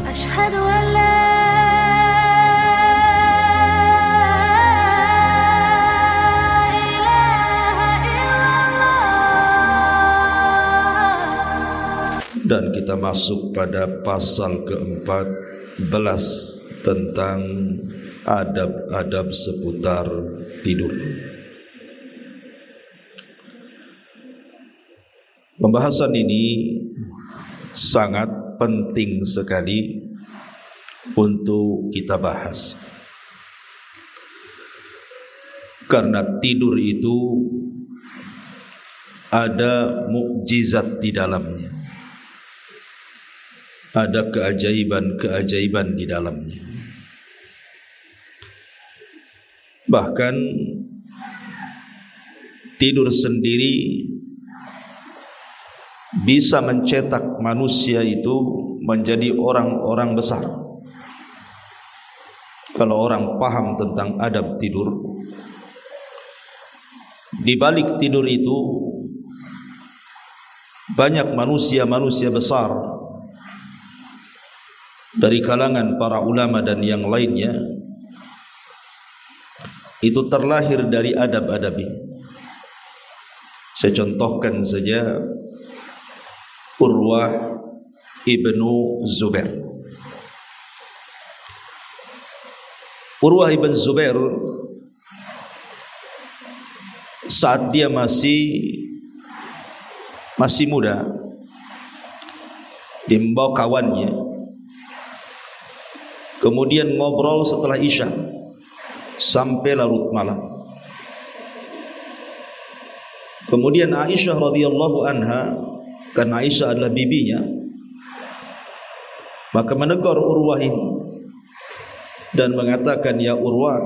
أشهد أن لا Dan kita masuk pada pasal ke-14 tentang adab-adab seputar tidur. Pembahasan ini sangat penting sekali untuk kita bahas, karena tidur itu ada mukjizat di dalamnya, ada keajaiban-keajaiban di dalamnya. Bahkan tidur sendiri bisa mencetak manusia itu menjadi orang-orang besar. Kalau orang paham tentang adab tidur, di balik tidur itu banyak manusia-manusia besar dari kalangan para ulama dan yang lainnya, itu terlahir dari adab-adab ini. Saya contohkan saja Urwah ibnu Zubair. Urwah ibn Zubair saat dia masih muda, dia membawa kawannya, kemudian ngobrol setelah Isya sampai larut malam. Kemudian Aisyah radhiyallahu anha, karena Aisyah adalah bibinya, maka menegur Urwah ini dan mengatakan, "Ya Urwah,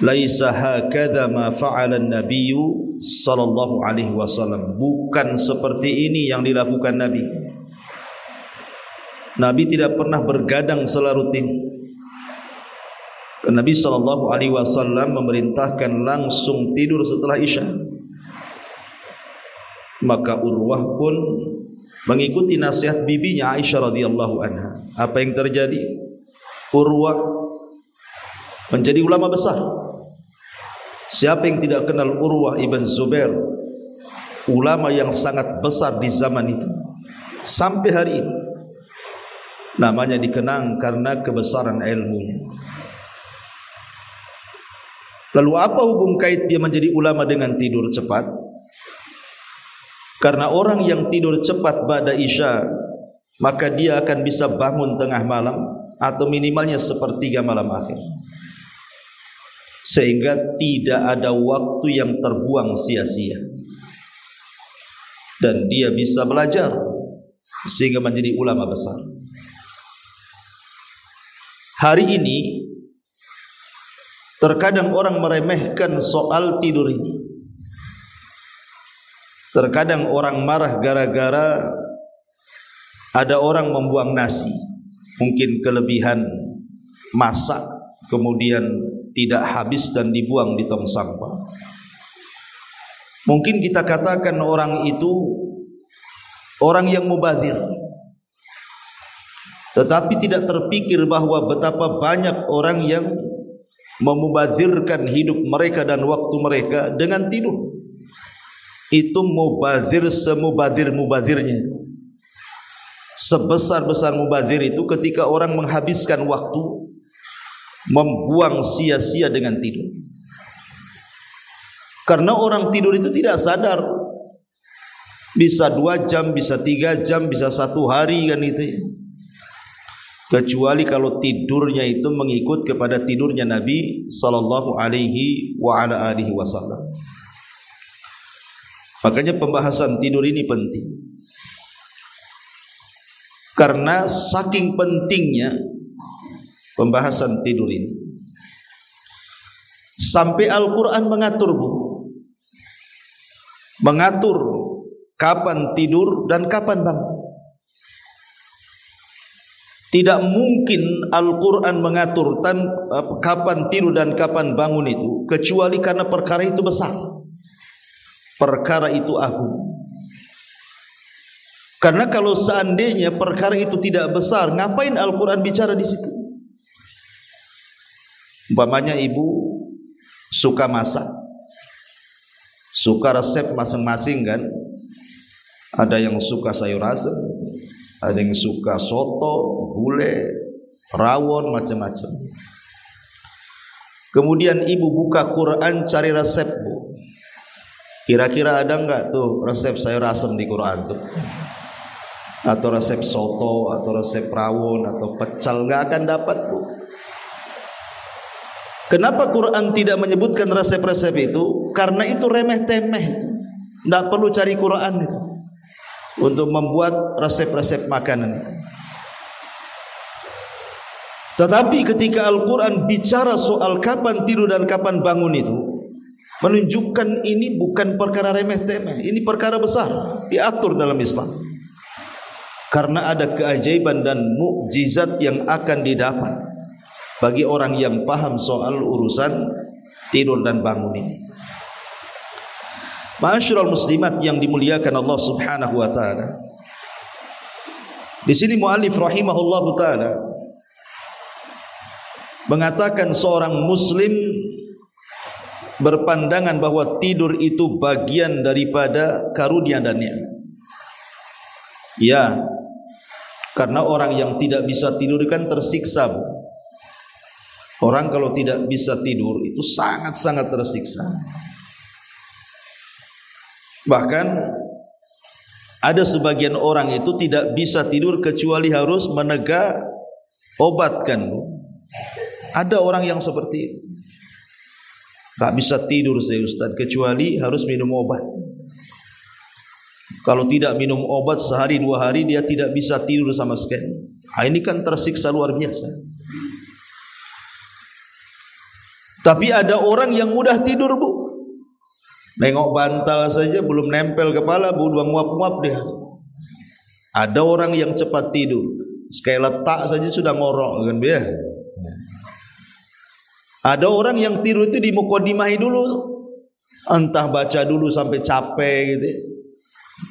laisa hakadha ma fa'ala an-nabiy sallallahu alaihi wasallam." Bukan seperti ini yang dilakukan Nabi. Nabi tidak pernah bergadang selarut ini. Nabi sallallahu alaihi wasallam memerintahkan langsung tidur setelah Isya. Maka Urwah pun mengikuti nasihat bibinya Aisyah radhiyallahu anha. Apa yang terjadi? Urwah menjadi ulama besar. Siapa yang tidak kenal Urwah ibn Zubair, ulama yang sangat besar di zaman itu, sampai hari ini namanya dikenang karena kebesaran ilmunya. Lalu apa hubung kait dia menjadi ulama dengan tidur cepat? Karena orang yang tidur cepat ba'da Isya, maka dia akan bisa bangun tengah malam atau minimalnya sepertiga malam akhir, sehingga tidak ada waktu yang terbuang sia-sia, dan dia bisa belajar sehingga menjadi ulama besar. Hari ini terkadang orang meremehkan soal tidur ini. Terkadang orang marah gara-gara ada orang membuang nasi, mungkin kelebihan masak, kemudian tidak habis dan dibuang di tong sampah. Mungkin kita katakan orang itu orang yang mubazir, tetapi tidak terpikir bahwa betapa banyak orang yang memubazirkan hidup mereka dan waktu mereka dengan tidur. Itu mubazir semubazir-mubazirnya. Sebesar-besar mubazir itu ketika orang menghabiskan waktu membuang sia-sia dengan tidur. Karena orang tidur itu tidak sadar, bisa 2 jam, bisa 3 jam, bisa 1 hari kan itu ya. Kecuali kalau tidurnya itu mengikut kepada tidurnya Nabi sallallahu alaihi wa ala alihi wasallam. Makanya pembahasan tidur ini penting, karena saking pentingnya pembahasan tidur ini sampai Al-Quran mengatur kapan tidur dan kapan bangun. Tidak mungkin Al-Quran mengatur kapan tidur dan kapan bangun itu kecuali karena perkara itu besar, perkara itu agung. Karena kalau seandainya perkara itu tidak besar, ngapain Al-Quran bicara di situ? Umpamanya ibu suka masak, suka resep masing-masing kan. Ada yang suka sayur asem, ada yang suka soto, gulai, rawon, macam-macam. Kemudian ibu buka Quran cari resep, Bu. Kira-kira ada enggak tuh resep sayur asem di Quran tuh? Atau resep soto, atau resep rawon, atau pecel? Enggak akan dapat, Bu. Kenapa Quran tidak menyebutkan resep-resep itu? Karena itu remeh-temeh. Enggak perlu cari Quran itu untuk membuat resep-resep makanan itu. Tetapi ketika Al-Quran bicara soal kapan tidur dan kapan bangun itu, menunjukkan ini bukan perkara remeh-temeh, ini perkara besar, diatur dalam Islam. Karena ada keajaiban dan mukjizat yang akan didapat bagi orang yang paham soal urusan tidur dan bangun ini. Ma'asyiral muslimat yang dimuliakan Allah Subhanahu wa taala. Di sini muallif rahimahullahu taala mengatakan seorang muslim berpandangan bahwa tidur itu bagian daripada karunia dan nikmat. Ya, karena orang yang tidak bisa tidur kan tersiksa. Orang kalau tidak bisa tidur itu sangat-sangat tersiksa. Bahkan ada sebagian orang itu tidak bisa tidur kecuali harus menegak obat kan. Ada orang yang seperti itu. Tak bisa tidur saya Ustaz kecuali harus minum obat. Kalau tidak minum obat sehari 2 hari dia tidak bisa tidur sama sekali. Nah, ini kan tersiksa luar biasa. Tapi ada orang yang mudah tidur, Bu. Nengok bantal saja belum nempel kepala, Bu, udah nguap-nguap dia. Ada orang yang cepat tidur, sekali letak saja sudah ngorok kan dia. Ada orang yang tidur itu dimukodimahi dulu, entah baca dulu sampai capek gitu,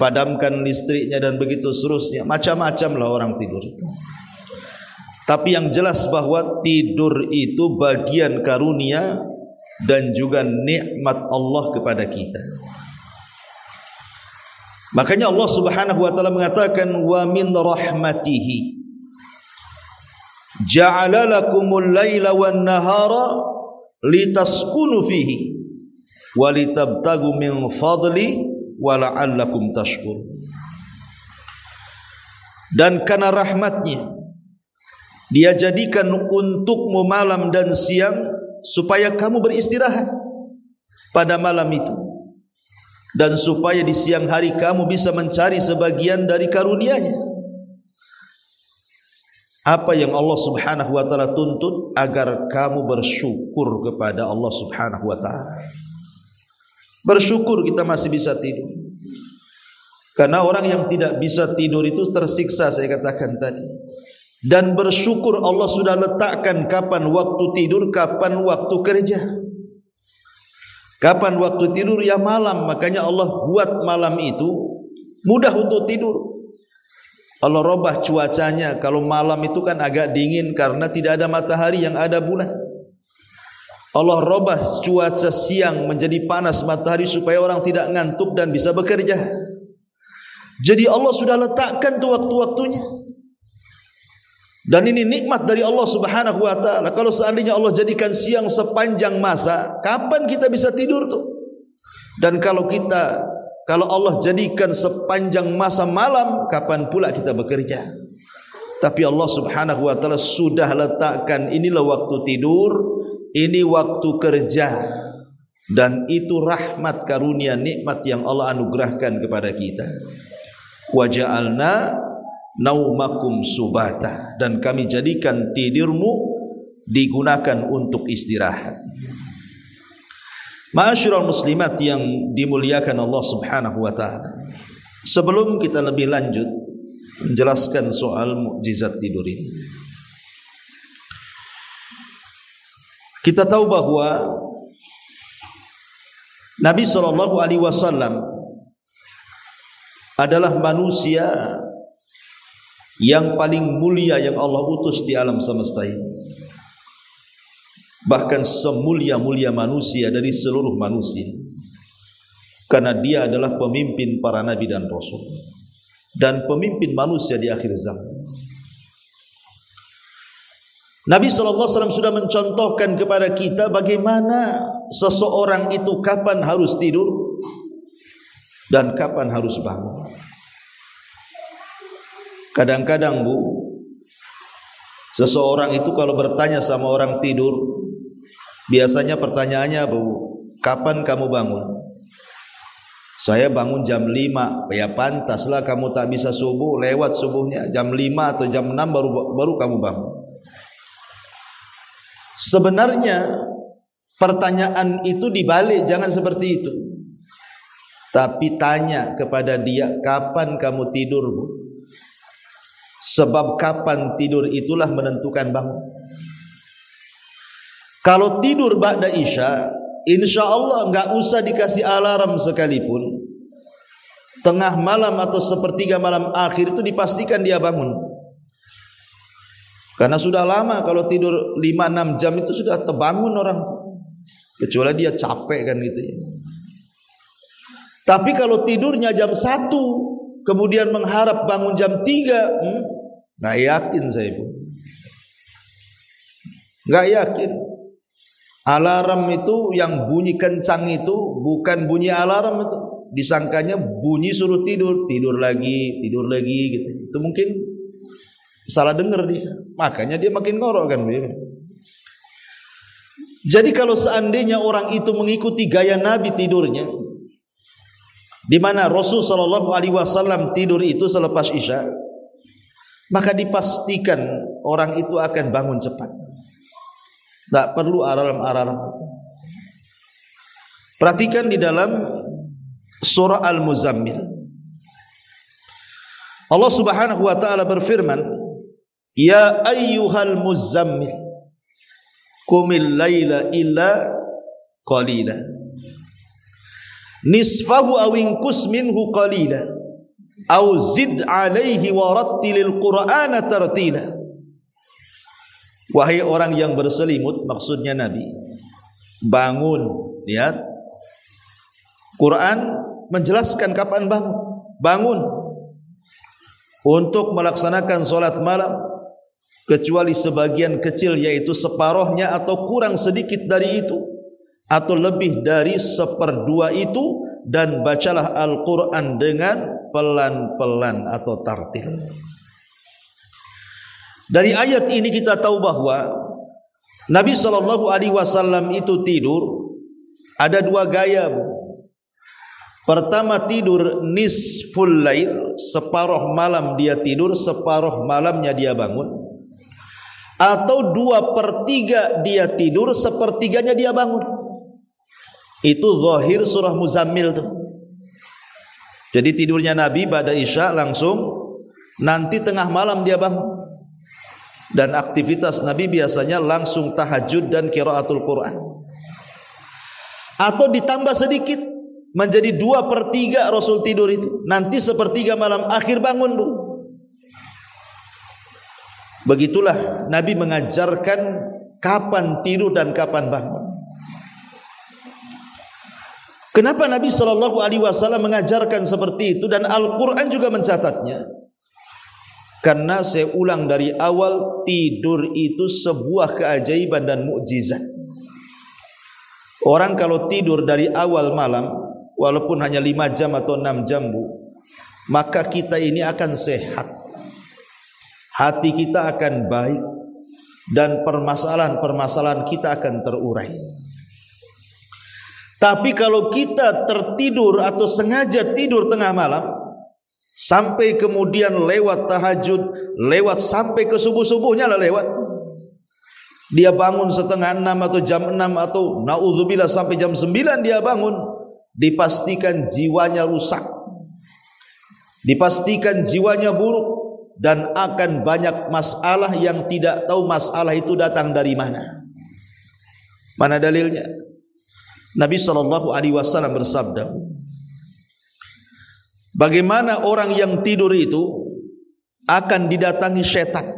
padamkan listriknya dan begitu seterusnya. Macam-macam lah orang tidur itu. Tapi yang jelas bahwa tidur itu bagian karunia dan juga nikmat Allah kepada kita. Makanya Allah Subhanahu wa taala mengatakan wa min rahmatihi ja'ala lakumul laila wan nahara litaskunu fihi wa litabtagu min fadli wa la'allakum tashkurun. Dan karena rahmatnya Dia jadikan untukmu malam dan siang supaya kamu beristirahat pada malam itu, dan supaya di siang hari kamu bisa mencari sebagian dari karunia-Nya. Apa yang Allah Subhanahu wa taala tuntut? Agar kamu bersyukur kepada Allah Subhanahu wa taala. Bersyukur kita masih bisa tidur. Karena orang yang tidak bisa tidur itu tersiksa, saya katakan tadi. Dan bersyukur Allah sudah letakkan kapan waktu tidur, kapan waktu kerja. Kapan waktu tidur? Ya malam. Makanya Allah buat malam itu mudah untuk tidur. Allah robah cuacanya. Kalau malam itu kan agak dingin karena tidak ada matahari, yang ada bulan. Allah robah cuaca siang menjadi panas matahari supaya orang tidak ngantuk dan bisa bekerja. Jadi Allah sudah letakkan tuh waktu-waktunya. Dan ini nikmat dari Allah Subhanahu wa taala. Kalau seandainya Allah jadikan siang sepanjang masa, kapan kita bisa tidur tuh? Dan kalau Allah jadikan sepanjang masa malam, kapan pula kita bekerja? Tapi Allah Subhanahu wa taala sudah letakkan inilah waktu tidur, ini waktu kerja. Dan itu rahmat, karunia, nikmat yang Allah anugerahkan kepada kita. Wa ja'alna naumakum subata, dan kami jadikan tidurmu digunakan untuk istirahat. Ma'asyiral muslimat yang dimuliakan Allah Subhanahu wa taala. Sebelum kita lebih lanjut menjelaskan soal mukjizat tidur ini, kita tahu bahwa Nabi sallallahu alaihi wasallam adalah manusia yang paling mulia yang Allah utus di alam semesta ini. Bahkan semulia-mulia manusia dari seluruh manusia, karena dia adalah pemimpin para nabi dan rasul dan pemimpin manusia di akhir zaman. Nabi SAW sudah mencontohkan kepada kita bagaimana seseorang itu kapan harus tidur dan kapan harus bangun. Kadang-kadang Bu, seseorang itu kalau bertanya sama orang tidur, biasanya pertanyaannya, Bu, kapan kamu bangun? Saya bangun jam 5. Ya pantaslah kamu tak bisa subuh, lewat subuhnya. Jam 5 atau jam 6 baru kamu bangun. Sebenarnya pertanyaan itu dibalik, jangan seperti itu. Tapi tanya kepada dia, kapan kamu tidur, Bu? Sebab kapan tidur itulah menentukan bangun. Kalau tidur ba'da isya, insya Allah enggak usah dikasih alarm sekalipun, tengah malam atau sepertiga malam akhir itu dipastikan dia bangun. Karena sudah lama kalau tidur 5-6 jam itu sudah terbangun orang, kecuali dia capek kan gitu ya. Tapi kalau tidurnya jam 1 kemudian mengharap bangun jam 3, nggak yakin saya, Bu. Nggak yakin. Alarm itu yang bunyi kencang itu bukan bunyi alarm, itu disangkanya bunyi suruh tidur, tidur lagi gitu. Itu mungkin salah dengar dia, makanya dia makin ngorok kan. Jadi kalau seandainya orang itu mengikuti gaya Nabi tidurnya, di mana Rasul sallallahu alaihi wasallam tidur itu selepas isya, maka dipastikan orang itu akan bangun cepat. Tak perlu alarm-alarm itu. Perhatikan di dalam surah Al-Muzammil, Allah Subhanahu wa taala berfirman, "Ya ayyuhal muzammil, qumil laila illa qalila, nisfahu aw inqus minhu qalila, aw zid 'alaihi wa rattilil qur'ana tartila." Wahai orang yang berselimut, maksudnya Nabi, bangun. Lihat, Quran menjelaskan kapan bangun. Bangun untuk melaksanakan solat malam, kecuali sebagian kecil, yaitu separohnya atau kurang sedikit dari itu, atau lebih dari 1/2 itu, dan bacalah Al-Quran dengan pelan-pelan atau tartil. Dari ayat ini kita tahu bahwa Nabi SAW itu tidur ada 2 gaya. Pertama, tidur nisful lail, separuh malam dia tidur, separuh malamnya dia bangun. Atau 2/3 dia tidur, sepertiganya dia bangun. Itu zahir surah Muzammil tuh. Jadi tidurnya Nabi pada isya langsung, nanti tengah malam dia bangun. Dan aktivitas Nabi biasanya langsung tahajud dan qiraatul Quran. Atau ditambah sedikit menjadi 2/3 Rasul tidur itu, nanti 1/3 malam akhir bangun, Bu. Begitulah Nabi mengajarkan kapan tidur dan kapan bangun. Kenapa Nabi SAW mengajarkan seperti itu dan Al-Quran juga mencatatnya? Karena saya ulang dari awal, tidur itu sebuah keajaiban dan mukjizat. Orang kalau tidur dari awal malam, walaupun hanya 5 jam atau 6 jam, Bu, maka kita ini akan sehat, hati kita akan baik, dan permasalahan-permasalahan kita akan terurai. Tapi kalau kita tertidur atau sengaja tidur tengah malam, sampai kemudian lewat tahajud, lewat sampai ke subuh-subuhnya lah lewat, dia bangun setengah 6 atau jam 6 atau naudzubillah sampai jam 9 dia bangun, dipastikan jiwanya rusak, dipastikan jiwanya buruk, dan akan banyak masalah yang tidak tahu masalah itu datang dari mana. Mana dalilnya? Nabi SAW bersabda, bagaimana orang yang tidur itu akan didatangi setan.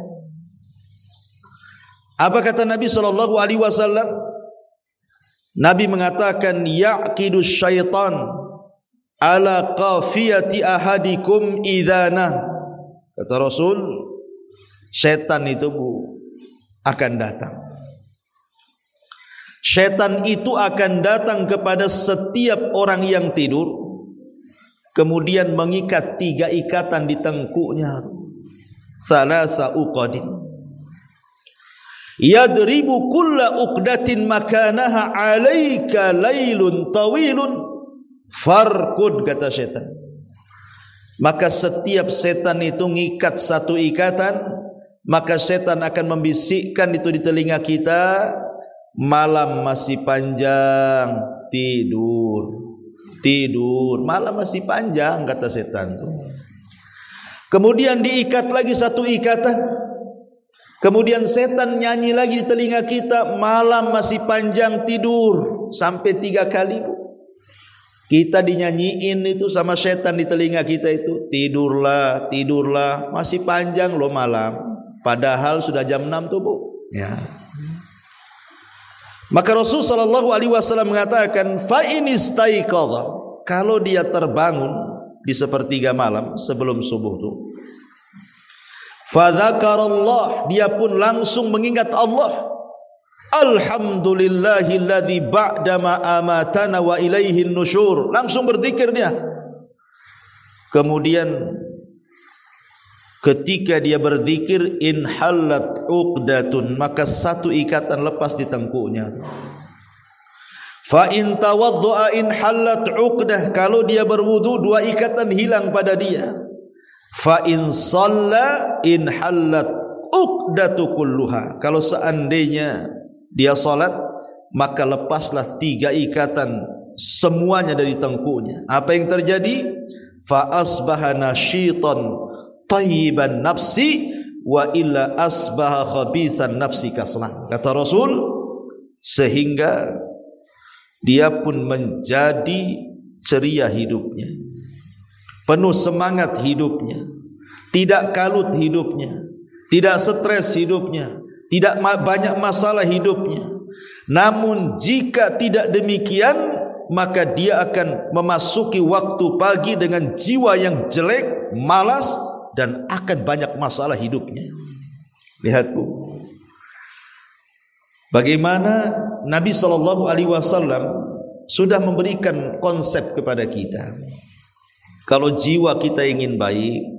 Apa kata Nabi SAW? Nabi mengatakan, ya'qidu syaitan ala qafiyati ahadikum idhana. Kata Rasul, setan itu akan datang. Setan itu akan datang kepada setiap orang yang tidur, kemudian mengikat 3 ikatan di tengkuknya. Salasa uqadin. Yadribu kulla uqdatin makanaha alaika laylun tawilun farkud, kata setan. Maka setiap setan itu ngikat 1 ikatan, maka setan akan membisikkan itu di telinga kita, malam masih panjang, tidur, malam masih panjang, kata setan tuh. Kemudian diikat lagi 1 ikatan, kemudian setan nyanyi lagi di telinga kita, malam masih panjang, tidur, sampai 3 kali. Kita dinyanyiin itu sama setan di telinga kita itu, tidurlah, masih panjang loh malam, padahal sudah jam 6 tuh Bu. Ya. Maka Rasul SAW mengatakan, fa in istaiqadha, kalau dia terbangun di sepertiga malam sebelum subuh itu, fa dzakarallah, dia pun langsung mengingat Allah. Alhamdulillahilladzi ba'dama amatana wa ilaihin nusyur, langsung berzikir dia. Kemudian ketika dia berzikir, inhallat uqdatun, maka 1 ikatan lepas di tengkuknya. Fa in tawaddaa inhallat uqdah, kalau dia berwudu 2 ikatan hilang pada dia. Fa in shalla inhallat uqdatu kulluha, kalau seandainya dia salat, maka lepaslah 3 ikatan semuanya dari tengkuknya. Apa yang terjadi? Fa asbaha nasyitan tayyiban nafsi wa illa asbaha khabithan nafsi kaslan. Kata Rasul, sehingga dia pun menjadi ceria hidupnya, penuh semangat hidupnya, tidak kalut hidupnya, tidak stres hidupnya, tidak banyak masalah hidupnya. Namun jika tidak demikian, maka dia akan memasuki waktu pagi dengan jiwa yang jelek, malas, dan akan banyak masalah hidupnya. Lihat Bu, bagaimana Nabi SAW sudah memberikan konsep kepada kita. Kalau jiwa kita ingin baik,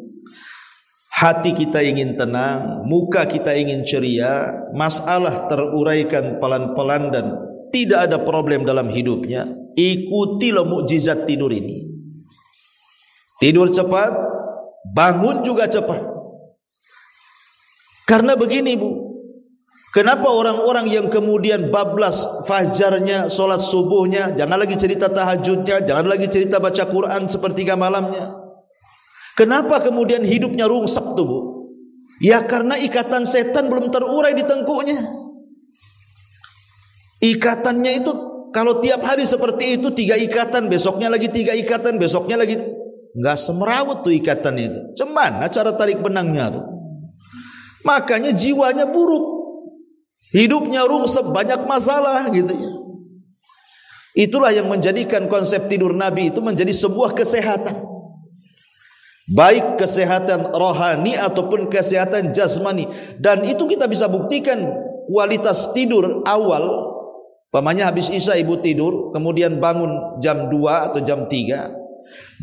hati kita ingin tenang, muka kita ingin ceria, masalah teruraikan pelan-pelan dan tidak ada problem dalam hidupnya, ikutilah mukjizat tidur ini. Tidur cepat, bangun juga cepat. Karena begini Bu, kenapa orang-orang yang kemudian bablas fajarnya, sholat subuhnya, jangan lagi cerita tahajudnya, jangan lagi cerita baca Quran sepertiga malamnya, kenapa kemudian hidupnya rungsek tuh Bu? Ya karena ikatan setan belum terurai di tengkuknya. Ikatannya itu kalau tiap hari seperti itu, 3 ikatan, besoknya lagi 3 ikatan, besoknya lagi, nggak semerawut tuh ikatan itu. Cuman cara tarik benangnya tuh. Makanya jiwanya buruk, hidupnya rungsek, banyak masalah gitu ya. Itulah yang menjadikan konsep tidur Nabi itu menjadi sebuah kesehatan. Baik kesehatan rohani ataupun kesehatan jasmani. Dan itu kita bisa buktikan kualitas tidur awal. Pamannya habis isya ibu tidur, kemudian bangun jam 2 atau jam 3.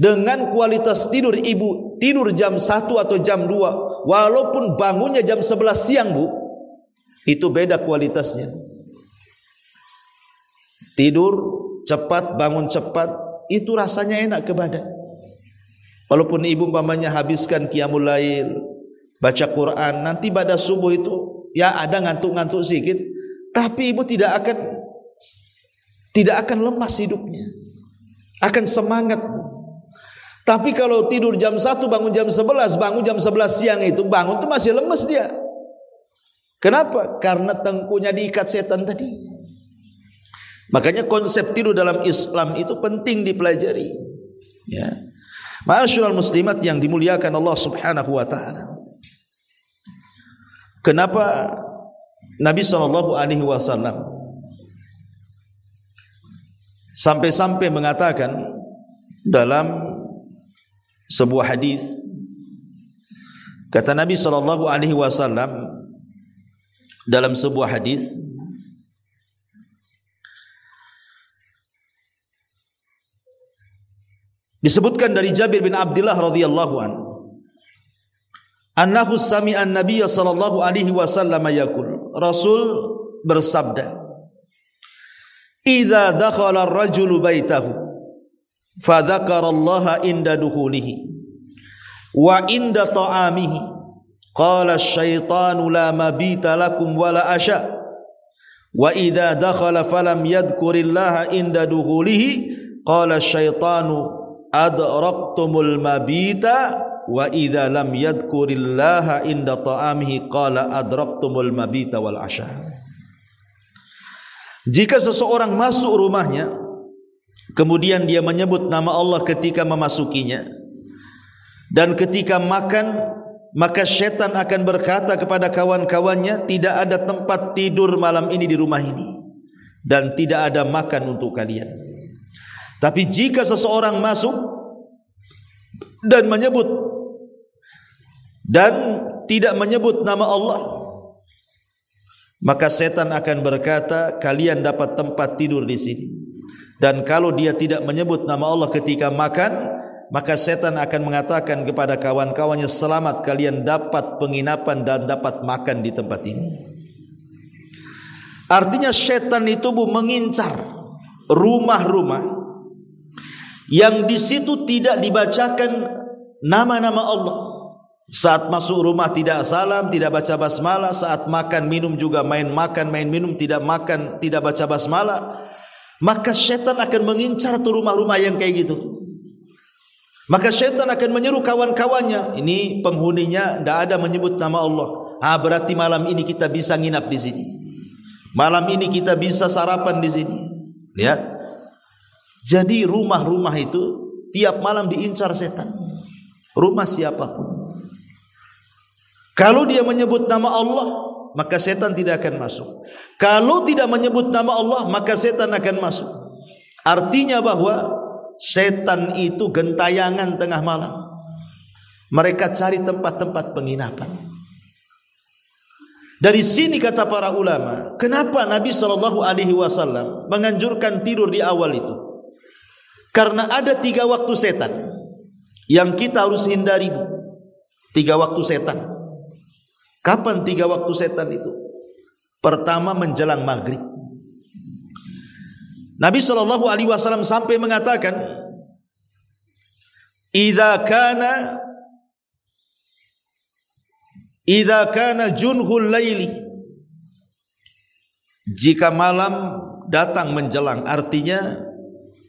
Dengan kualitas tidur ibu tidur jam 1 atau jam 2, walaupun bangunnya jam 11 siang Bu, itu beda kualitasnya. Tidur cepat, bangun cepat, itu rasanya enak ke badan. Walaupun ibu umpamanya habiskan qiyamul lail, baca Quran, nanti pada subuh itu ya ada ngantuk-ngantuk sedikit, tapi ibu tidak akan lemas hidupnya, akan semangat. Tapi kalau tidur jam 1 bangun jam 11, bangun jam 11 siang itu bangun tuh masih lemes dia. Kenapa? Karena tengkuknya diikat setan tadi. Makanya konsep tidur dalam Islam itu penting dipelajari. Ya. Ma'asyiral muslimat yang dimuliakan Allah Subhanahu wa taala. Kenapa Nabi sallallahu alaihi wasallam sampai-sampai mengatakan dalam sebuah hadis, kata Nabi sallallahu alaihi wasallam dalam sebuah hadis, disebutkan dari Jabir bin Abdullah radhiyallahu anhu, annahu sami'a an-nabiy sallallahu alaihi wasallam yaqul, Rasul bersabda, idza dakhala ar-rajulu baitahu fa dzakara Allah inda dukhulihi wa inda ta'amihi qala asy-syaitanu la mabita lakum wala asya wa idza dakhala falam yadhkurillaha inda dukhulihi qala asy-syaitanu adraktumul mabita wa idza lam yadhkurillaha inda ta'amihi qala adraktumul mabita wal asya. Jika seseorang masuk rumahnya kemudian dia menyebut nama Allah ketika memasukinya dan ketika makan, maka syaitan akan berkata kepada kawan-kawannya, tidak ada tempat tidur malam ini di rumah ini dan tidak ada makan untuk kalian. Tapi jika seseorang masuk dan menyebut dan tidak menyebut nama Allah, maka setan akan berkata, kalian dapat tempat tidur di sini. Dan kalau dia tidak menyebut nama Allah ketika makan, maka setan akan mengatakan kepada kawan-kawannya, selamat, kalian dapat penginapan dan dapat makan di tempat ini. Artinya setan itu mengincar rumah-rumah yang di situ tidak dibacakan nama-nama Allah. Saat masuk rumah tidak salam, tidak baca basmalah. Saat makan minum juga main makan main minum, tidak makan, tidak baca basmalah. Maka syaitan akan mengincar tuh rumah-rumah yang kayak gitu. Maka syaitan akan menyeru kawan-kawannya, ini penghuninya tidak ada menyebut nama Allah. Berarti malam ini kita bisa nginap di sini. Malam ini kita bisa sarapan di sini. Lihat. Jadi rumah-rumah itu tiap malam diincar setan. Rumah siapapun. Kalau dia menyebut nama Allah, maka setan tidak akan masuk. Kalau tidak menyebut nama Allah, maka setan akan masuk. Artinya bahwa setan itu gentayangan tengah malam. Mereka cari tempat-tempat penginapan. Dari sini kata para ulama, kenapa Nabi SAW menganjurkan tidur di awal itu? Karena ada 3 waktu setan yang kita harus hindari. 3 waktu setan. Kapan 3 waktu setan itu? Pertama menjelang maghrib. Nabi SAW sampai mengatakan, idza kana junhul laili, jika malam datang menjelang, artinya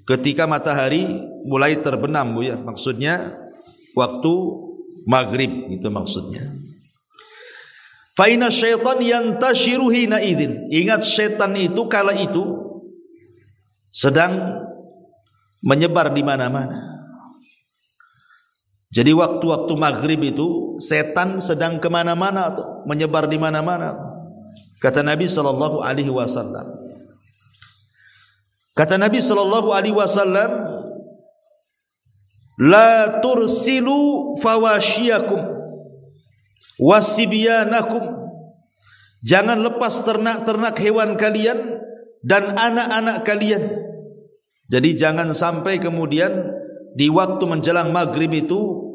ketika matahari mulai terbenam, Bu ya, maksudnya waktu maghrib itu maksudnya. Fa inna syaitan yantashiru hina idzin. Ingat, setan itu kala itu sedang menyebar di mana-mana. Jadi waktu-waktu maghrib itu setan sedang kemana-mana atau menyebar di mana-mana. Kata Nabi sallallahu alaihi wasallam. Kata Nabi sallallahu alaihi wasallam, la tursilu fawashiyakum wasibyanakum, jangan lepas ternak-ternak hewan kalian dan anak-anak kalian. Jadi jangan sampai kemudian di waktu menjelang maghrib itu,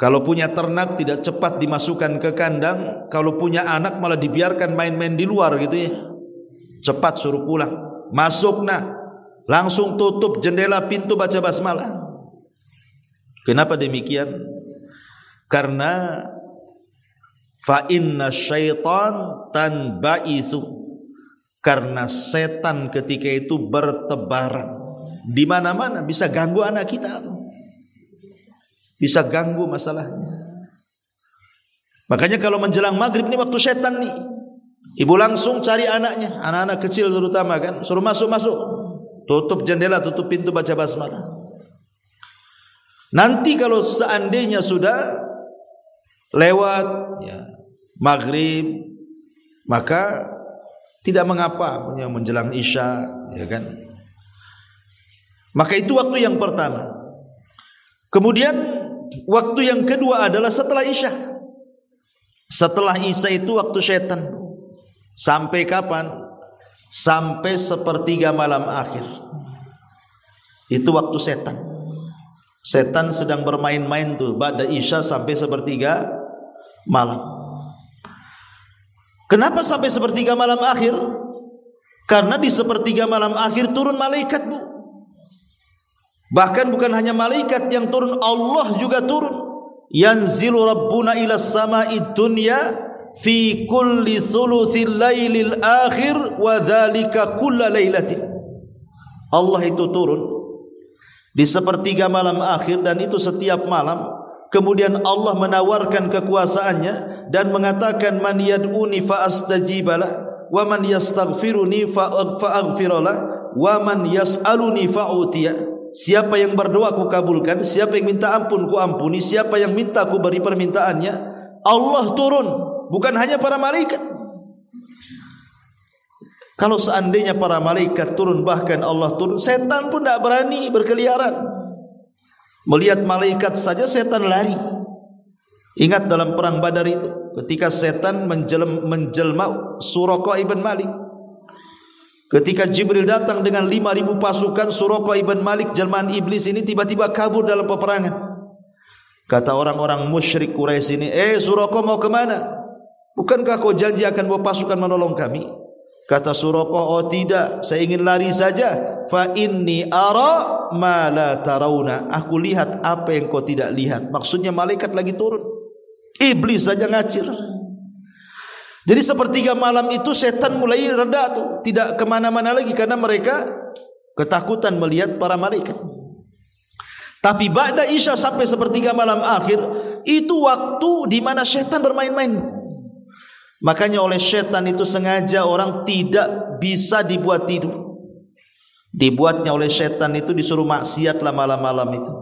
kalau punya ternak tidak cepat dimasukkan ke kandang, kalau punya anak malah dibiarkan main-main di luar gitu ya. Cepat suruh pulang, masuk nah, langsung tutup jendela pintu, baca basmalah. Kenapa demikian? Karena fa inna syaitan tanba'itsu, karena setan ketika itu bertebaran di mana-mana, bisa ganggu anak kita tuh. Bisa ganggu masalahnya. Makanya kalau menjelang maghrib ini waktu setan nih, ibu langsung cari anaknya, anak-anak kecil terutama kan, suruh masuk-masuk, tutup jendela, tutup pintu, baca basmalah. Nanti kalau seandainya sudah lewat ya, maghrib, maka tidak mengapa menjelang isya, ya kan? Maka itu waktu yang pertama. Kemudian waktu yang kedua adalah setelah isya. Setelah isya itu waktu syaitan. Sampai kapan? Sampai sepertiga malam akhir. Itu waktu setan. Setan sedang bermain-main tuh ba'da isya sampai sepertiga malam. Kenapa sampai sepertiga malam akhir? Karena di sepertiga malam akhir turun malaikat, Bu. Bahkan bukan hanya malaikat yang turun, Allah juga turun. Yanzilu rabbuna ila sama'id dunya fi kulli thuluthil lailil akhir wa dzalika kulla lailatin. Allah itu turun di sepertiga malam akhir, dan itu setiap malam. Kemudian Allah menawarkan kekuasaannya dan mengatakan, man yad'uni fa astajibala wa man yastaghfiruni fa aghfirala wa man yas'aluni fa utiya. Siapa yang berdoa ku kabulkan, siapa yang minta ampun ku ampuni, siapa yang minta ku beri permintaannya. Allah turun, bukan hanya para malaikat. Kalau seandainya para malaikat turun, bahkan Allah turun, setan pun tidak berani berkeliaran. Melihat malaikat saja setan lari. Ingat dalam perang Badar itu, ketika setan menjelma Suraqah ibn Malik. Ketika Jibril datang dengan 5.000 pasukan, Suraqah ibn Malik, jelmaan iblis ini tiba-tiba kabur dalam peperangan. Kata orang-orang musyrik Quraisy ini, Suraqah mau kemana? Bukankah kau janji akan bawa pasukan menolong kami? Kata Suraqah, oh tidak, saya ingin lari saja. Fa inni ara ma la tarawna. Aku lihat apa yang kau tidak lihat. Maksudnya malaikat lagi turun, iblis saja ngacir. Jadi sepertiga malam itu setan mulai reda tuh, tidak kemana-mana lagi karena mereka ketakutan melihat para malaikat. Tapi ba'da isya sampai sepertiga malam akhir itu waktu di mana setan bermain-main. Makanya oleh setan itu sengaja orang tidak bisa dibuat tidur. Dibuatnya oleh setan itu disuruh maksiatlah malam-malam itu.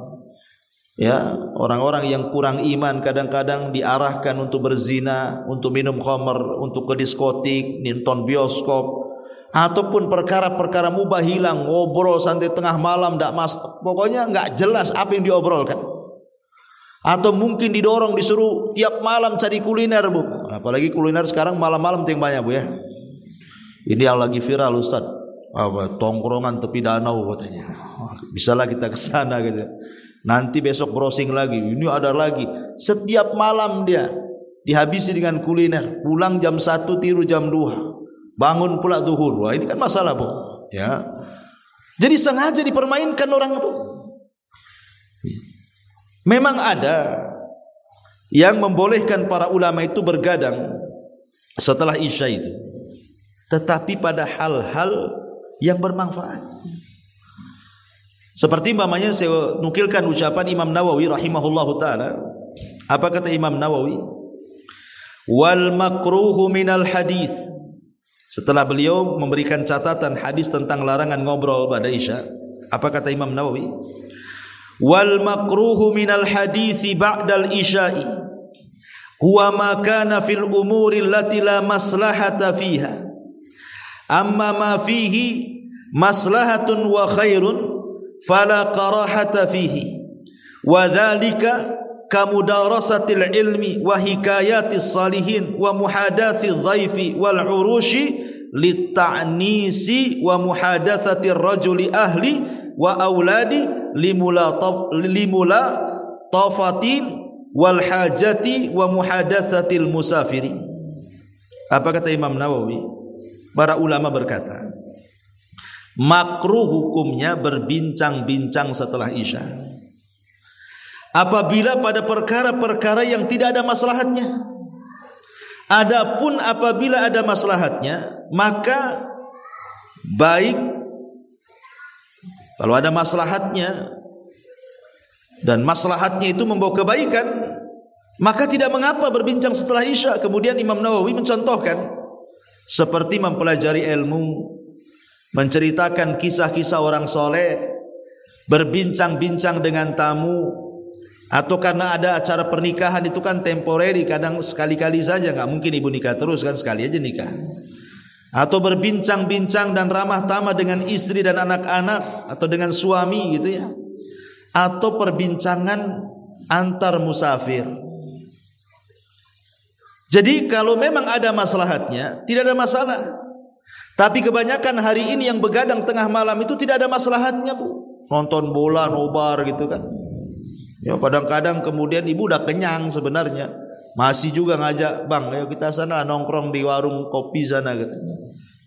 Ya, orang-orang yang kurang iman kadang-kadang diarahkan untuk berzina, untuk minum khamr, untuk ke diskotik, nonton bioskop, ataupun perkara-perkara mubah hilang, ngobrol sampai tengah malam enggak masuk. Pokoknya enggak jelas apa yang diobrolkan. Atau mungkin didorong disuruh tiap malam cari kuliner, Bu. Apalagi kuliner sekarang malam-malam yang banyak, Bu ya. Ini yang lagi viral, Ustaz. Tongkrongan tepi danau katanya. Bisalah kita ke sana gitu. Nanti besok browsing lagi, ini ada lagi. Setiap malam dia dihabisi dengan kuliner. Pulang jam 1, tidur jam 2. Bangun pula zuhur. Wah, ini kan masalah, Bu. Ya. Jadi sengaja dipermainkan orang itu. Memang ada yang membolehkan para ulama itu bergadang setelah isya itu. Tetapi pada hal-hal yang bermanfaat. Seperti umpamanya saya nukilkan ucapan Imam Nawawi rahimahullahu taala. Apa kata Imam Nawawi? Wal makruhu minal hadis. Setelah beliau memberikan catatan hadis tentang larangan ngobrol pada isya, apa kata Imam Nawawi? Wal makruhu minal hadisi ba'dal isya'i huwa ma kana fil umuri allati la maslahata fiha. Amma ma fihi maslahatun wa khairun fala qarahata fihi wa dhalika kamudarasatil ilmi wa hikayatis salihin wa muhadathil dhaifi wal urushi litta'nisi wa muhadathatir rajuli ahli wa auladi limula tafatin wal hajati wa muhadathatil musafirin. Apa kata Imam Nawawi? Para ulama berkata, makruh hukumnya berbincang-bincang setelah isya apabila pada perkara-perkara yang tidak ada maslahatnya. Adapun apabila ada maslahatnya, maka baik kalau ada maslahatnya dan maslahatnya itu membawa kebaikan, maka tidak mengapa berbincang setelah isya. Kemudian Imam Nawawi mencontohkan seperti mempelajari ilmu, menceritakan kisah-kisah orang soleh, berbincang-bincang dengan tamu, Atau karena ada acara pernikahan itu kan temporary, kadang sekali-kali saja, nggak mungkin ibu nikah terus kan, sekali aja nikah. Atau berbincang-bincang dan ramah tamah dengan istri dan anak-anak atau dengan suami gitu ya. Atau perbincangan antar musafir. Jadi kalau memang ada maslahatnya, tidak ada masalah. Tapi kebanyakan hari ini yang begadang tengah malam itu tidak ada maslahatnya, Bu. Nonton bola, nobar gitu kan. Ya kadang-kadang kemudian ibu udah kenyang sebenarnya, masih juga ngajak, bang ayo kita sana nongkrong di warung kopi sana katanya.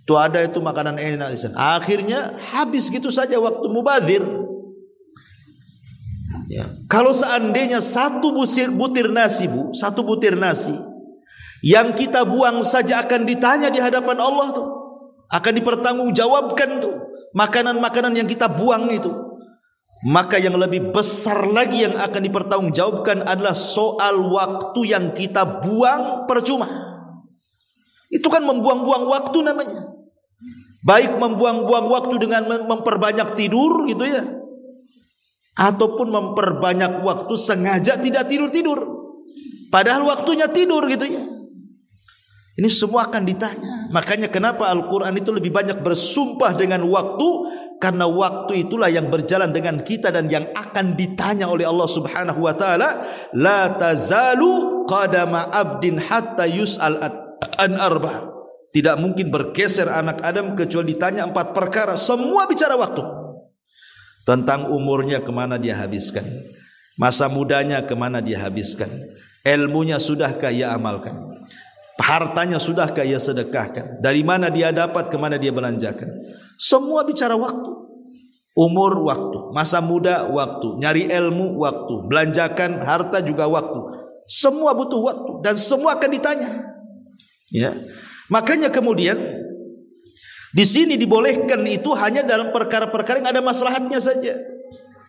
Itu ada itu makanan enak di sana. Akhirnya habis gitu saja waktu, mubazir. Ya. Kalau seandainya satu butir nasi, Bu, satu butir nasi yang kita buang saja akan ditanya di hadapan Allah tuh, akan dipertanggungjawabkan tuh makanan-makanan yang kita buang itu. Maka yang lebih besar lagi yang akan dipertanggungjawabkan adalah soal waktu yang kita buang percuma. Itu kan membuang-buang waktu namanya. Baik membuang-buang waktu dengan memperbanyak tidur gitu ya, ataupun memperbanyak waktu sengaja tidak tidur-tidur, padahal waktunya tidur gitu ya. Ini semua akan ditanya. Makanya kenapa Al-Quran itu lebih banyak bersumpah dengan waktu, karena waktu itulah yang berjalan dengan kita dan yang akan ditanya oleh Allah Subhanahu wa taala. La tazalu qadama abdin hatta yus'al an arba. Tidak mungkin bergeser anak Adam kecuali ditanya 4 perkara. Semua bicara waktu. Tentang umurnya kemana dia habiskan, masa mudanya kemana dia habiskan, ilmunya sudahkah ia amalkan, hartanya sudahkah ia sedekahkan, dari mana dia dapat, kemana dia belanjakan. Semua bicara waktu. Umur waktu, masa muda waktu, nyari ilmu waktu, belanjakan harta juga waktu. Semua butuh waktu dan semua akan ditanya. Ya. Makanya kemudian di sini dibolehkan itu hanya dalam perkara-perkara yang ada maslahatnya saja.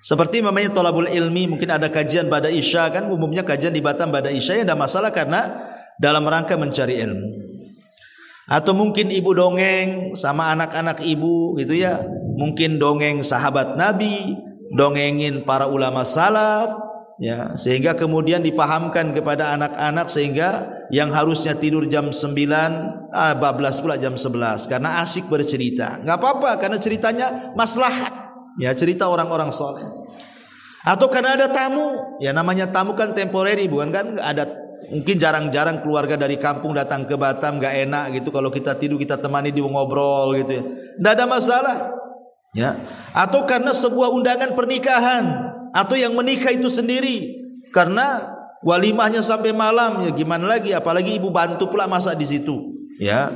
Seperti namanya thalabul ilmi, mungkin ada kajian pada Isya kan, umumnya kajian di Batam pada Isya ya ada masalah karena dalam rangka mencari ilmu. Atau mungkin ibu dongeng sama anak-anak ibu gitu ya, mungkin dongeng sahabat Nabi, dongengin para ulama salaf ya, sehingga kemudian dipahamkan kepada anak-anak sehingga yang harusnya tidur jam 9 bablas pula jam 11 karena asik bercerita. Enggak apa-apa karena ceritanya maslahat ya, cerita orang-orang soleh. Atau karena ada tamu, ya namanya tamu kan temporary bukan kan, ada mungkin jarang-jarang keluarga dari kampung datang ke Batam, gak enak gitu kalau kita tidur kita temani dia ngobrol gitu ya, tidak ada masalah ya. Atau karena sebuah undangan pernikahan, atau yang menikah itu sendiri karena walimahnya sampai malam ya, gimana lagi, apalagi ibu bantu pula masak di situ ya.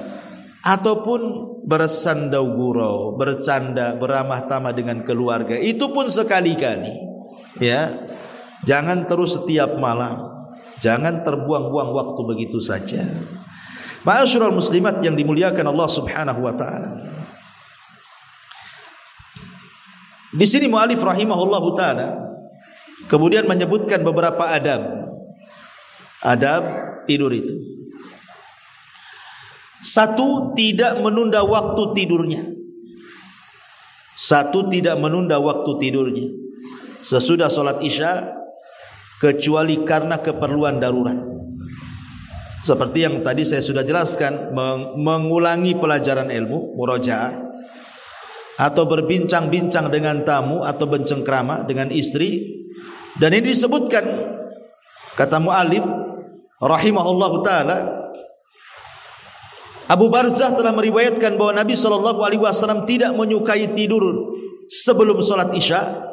Ataupun bersandau gurau, bercanda, beramah tamah dengan keluarga, itu pun sekali-kali ya. Jangan terus setiap malam. Jangan terbuang-buang waktu begitu saja. Ma'asyiral muslimat yang dimuliakan Allah Subhanahu wa taala. Di sini mu'alif rahimahullahu taala kemudian menyebutkan beberapa adab tidur itu. 1, tidak menunda waktu tidurnya. 1, tidak menunda waktu tidurnya sesudah sholat Isya kecuali karena keperluan darurat. Seperti yang tadi saya sudah jelaskan, mengulangi pelajaran ilmu, murajaah, atau berbincang-bincang dengan tamu atau bercengkrama dengan istri. Dan ini disebutkan, kata mu'alif rahimahullahu taala, Abu Barzah telah meriwayatkan bahwa Nabi SAW tidak menyukai tidur sebelum sholat Isya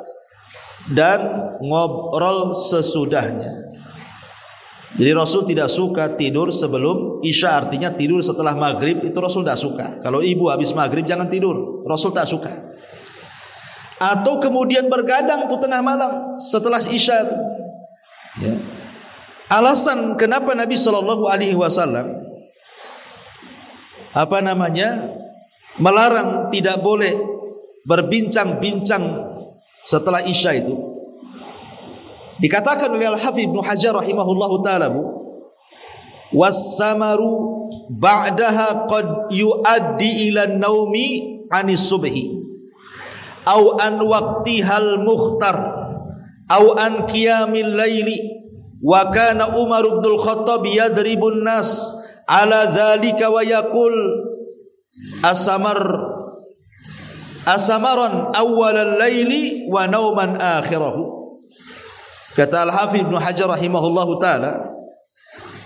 dan ngobrol sesudahnya. Jadi Rasul tidak suka tidur sebelum Isya, artinya tidur setelah maghrib itu Rasul tidak suka. Kalau ibu habis maghrib jangan tidur, Rasul tak suka. Atau kemudian bergadang tuh tengah malam setelah Isya itu ya. Alasan kenapa Nabi SAW melarang, tidak boleh berbincang-bincang setelah Isya itu, dikatakan oleh Al-Hafidz Ibnu Hajar rahimahullahu taala, was-samaru ba'daha qad yuaddi ila an-naumi anis subhi aw an waqtihal mukhtar au an qiyamil laili wa kana Umar bin Al-Khattab yadribun nas ala dzalika wa yaqul asamaran awwalal laili wa nauman akhirahu. Kata Al-Hafidz Ibnu Hajar rahimahullahu taala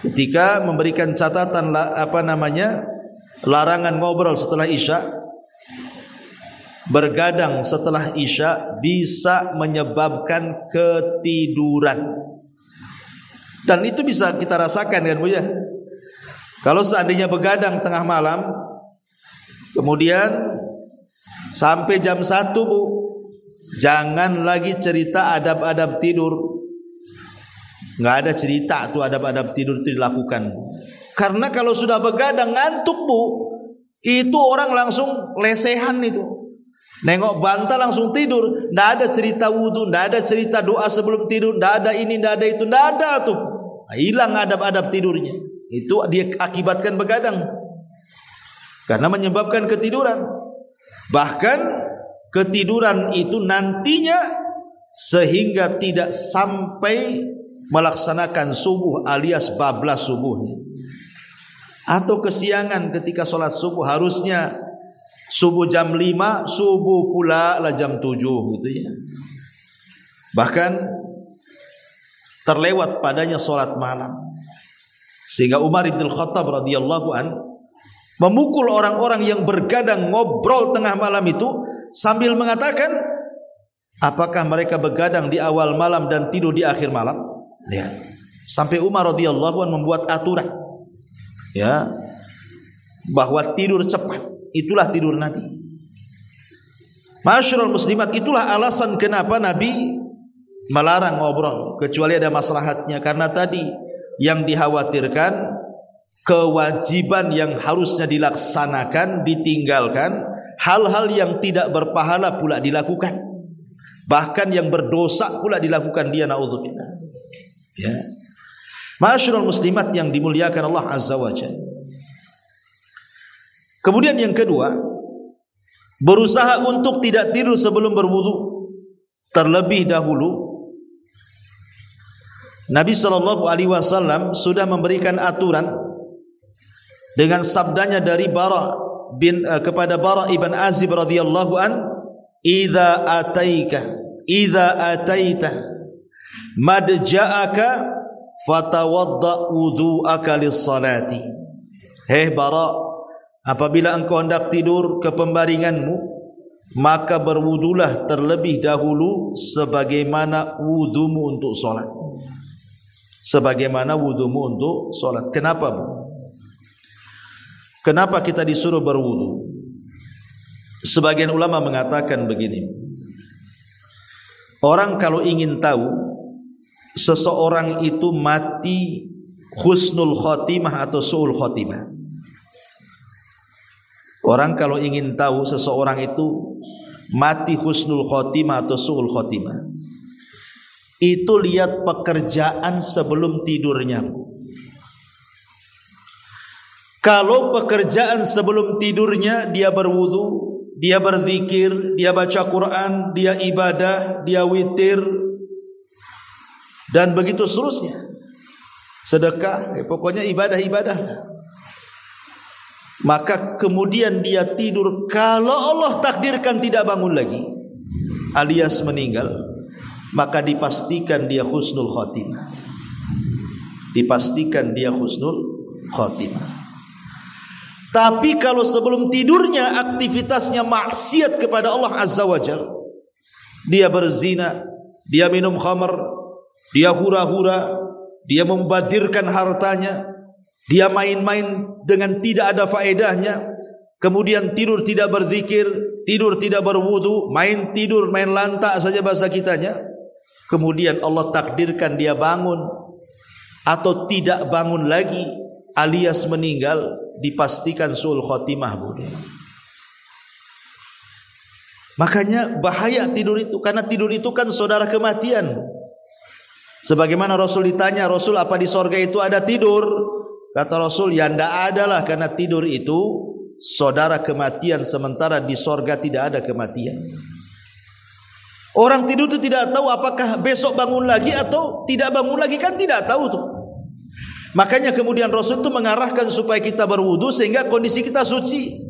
ketika memberikan catatan larangan ngobrol setelah Isya, bergadang setelah Isya bisa menyebabkan ketiduran. Dan itu bisa kita rasakan kan Bu ya. Kalau seandainya begadang tengah malam kemudian sampai jam 1 Bu, jangan lagi cerita adab-adab tidur. Nggak ada cerita tuh adab-adab tidur itu dilakukan. Karena kalau sudah begadang ngantuk Bu, itu orang langsung lesehan itu. Nengok bantal langsung tidur. Nggak ada cerita wudu, nggak ada cerita doa sebelum tidur, nggak ada ini, nggak ada itu, nggak ada tuh. Hilang adab-adab tidurnya. Itu dia akibatkan begadang. Karena menyebabkan ketiduran. Bahkan ketiduran itu nantinya sehingga tidak sampai melaksanakan subuh alias bablas subuhnya, atau kesiangan ketika sholat subuh. Harusnya subuh jam 5, subuh pula lah jam 7 gitu ya. Bahkan terlewat padanya sholat malam, sehingga Umar bin Khattab radhiyallahu an memukul orang-orang yang bergadang ngobrol tengah malam itu sambil mengatakan, apakah mereka begadang di awal malam dan tidur di akhir malam? Ya. Sampai Umar radhiyallahu an membuat aturan ya, bahwa tidur cepat itulah tidur Nabi. Masyarul muslimat, itulah alasan kenapa Nabi melarang ngobrol kecuali ada maslahatnya. Karena tadi yang dikhawatirkan kewajiban yang harusnya dilaksanakan ditinggalkan, hal-hal yang tidak berpahala pula dilakukan, bahkan yang berdosa pula dilakukan dia, naudzubillah. Ya. Masyarul muslimat yang dimuliakan Allah Azza wa Jalla. Kemudian yang kedua, berusaha untuk tidak tidur sebelum berwudu. Terlebih dahulu Nabi SAW sudah memberikan aturan dengan sabdanya dari kepada Bara ibn Azib radhiyallahu an, idza ataita madja'aka fatawadda wudu'aka lis-salati. Hei Bara, apabila engkau hendak tidur ke pembaringanmu, maka berwudulah terlebih dahulu sebagaimana wudumu untuk solat. Sebagaimana wudumu untuk solat. Kenapa Bu? Kenapa kita disuruh berwudu? Sebagian ulama mengatakan begini, orang kalau ingin tahu seseorang itu mati husnul khotimah atau su'ul khotimah, orang kalau ingin tahu seseorang itu mati husnul khotimah atau su'ul khotimah, itu lihat pekerjaan sebelum tidurnya. Kalau pekerjaan sebelum tidurnya dia berwudu, dia berzikir, dia baca Quran, dia ibadah, dia witir, dan begitu seterusnya, sedekah, pokoknya ibadah-ibadah, maka kemudian dia tidur, kalau Allah takdirkan tidak bangun lagi alias meninggal, maka dipastikan dia husnul khotimah. Dipastikan dia husnul khotimah. Tapi kalau sebelum tidurnya aktivitasnya maksiat kepada Allah Azza wa Jalla, dia berzina, dia minum khamr, dia hura-hura, dia membadzirkan hartanya, dia main-main dengan tidak ada faedahnya, kemudian tidur tidak berzikir, tidur tidak berwudu, main tidur, main lantak saja bahasa kitanya, kemudian Allah takdirkan dia bangun atau tidak bangun lagi alias meninggal, dipastikan su'ul khotimah Bu. Makanya bahaya tidur itu, karena tidur itu kan saudara kematian. Sebagaimana Rasul ditanya, Rasul apa di sorga itu ada tidur? Kata Rasul, ya ndak ada lah, karena tidur itu saudara kematian, sementara di sorga tidak ada kematian. Orang tidur itu tidak tahu apakah besok bangun lagi atau tidak bangun lagi, kan tidak tahu tuh. Makanya kemudian Rasul itu mengarahkan supaya kita berwudu sehingga kondisi kita suci.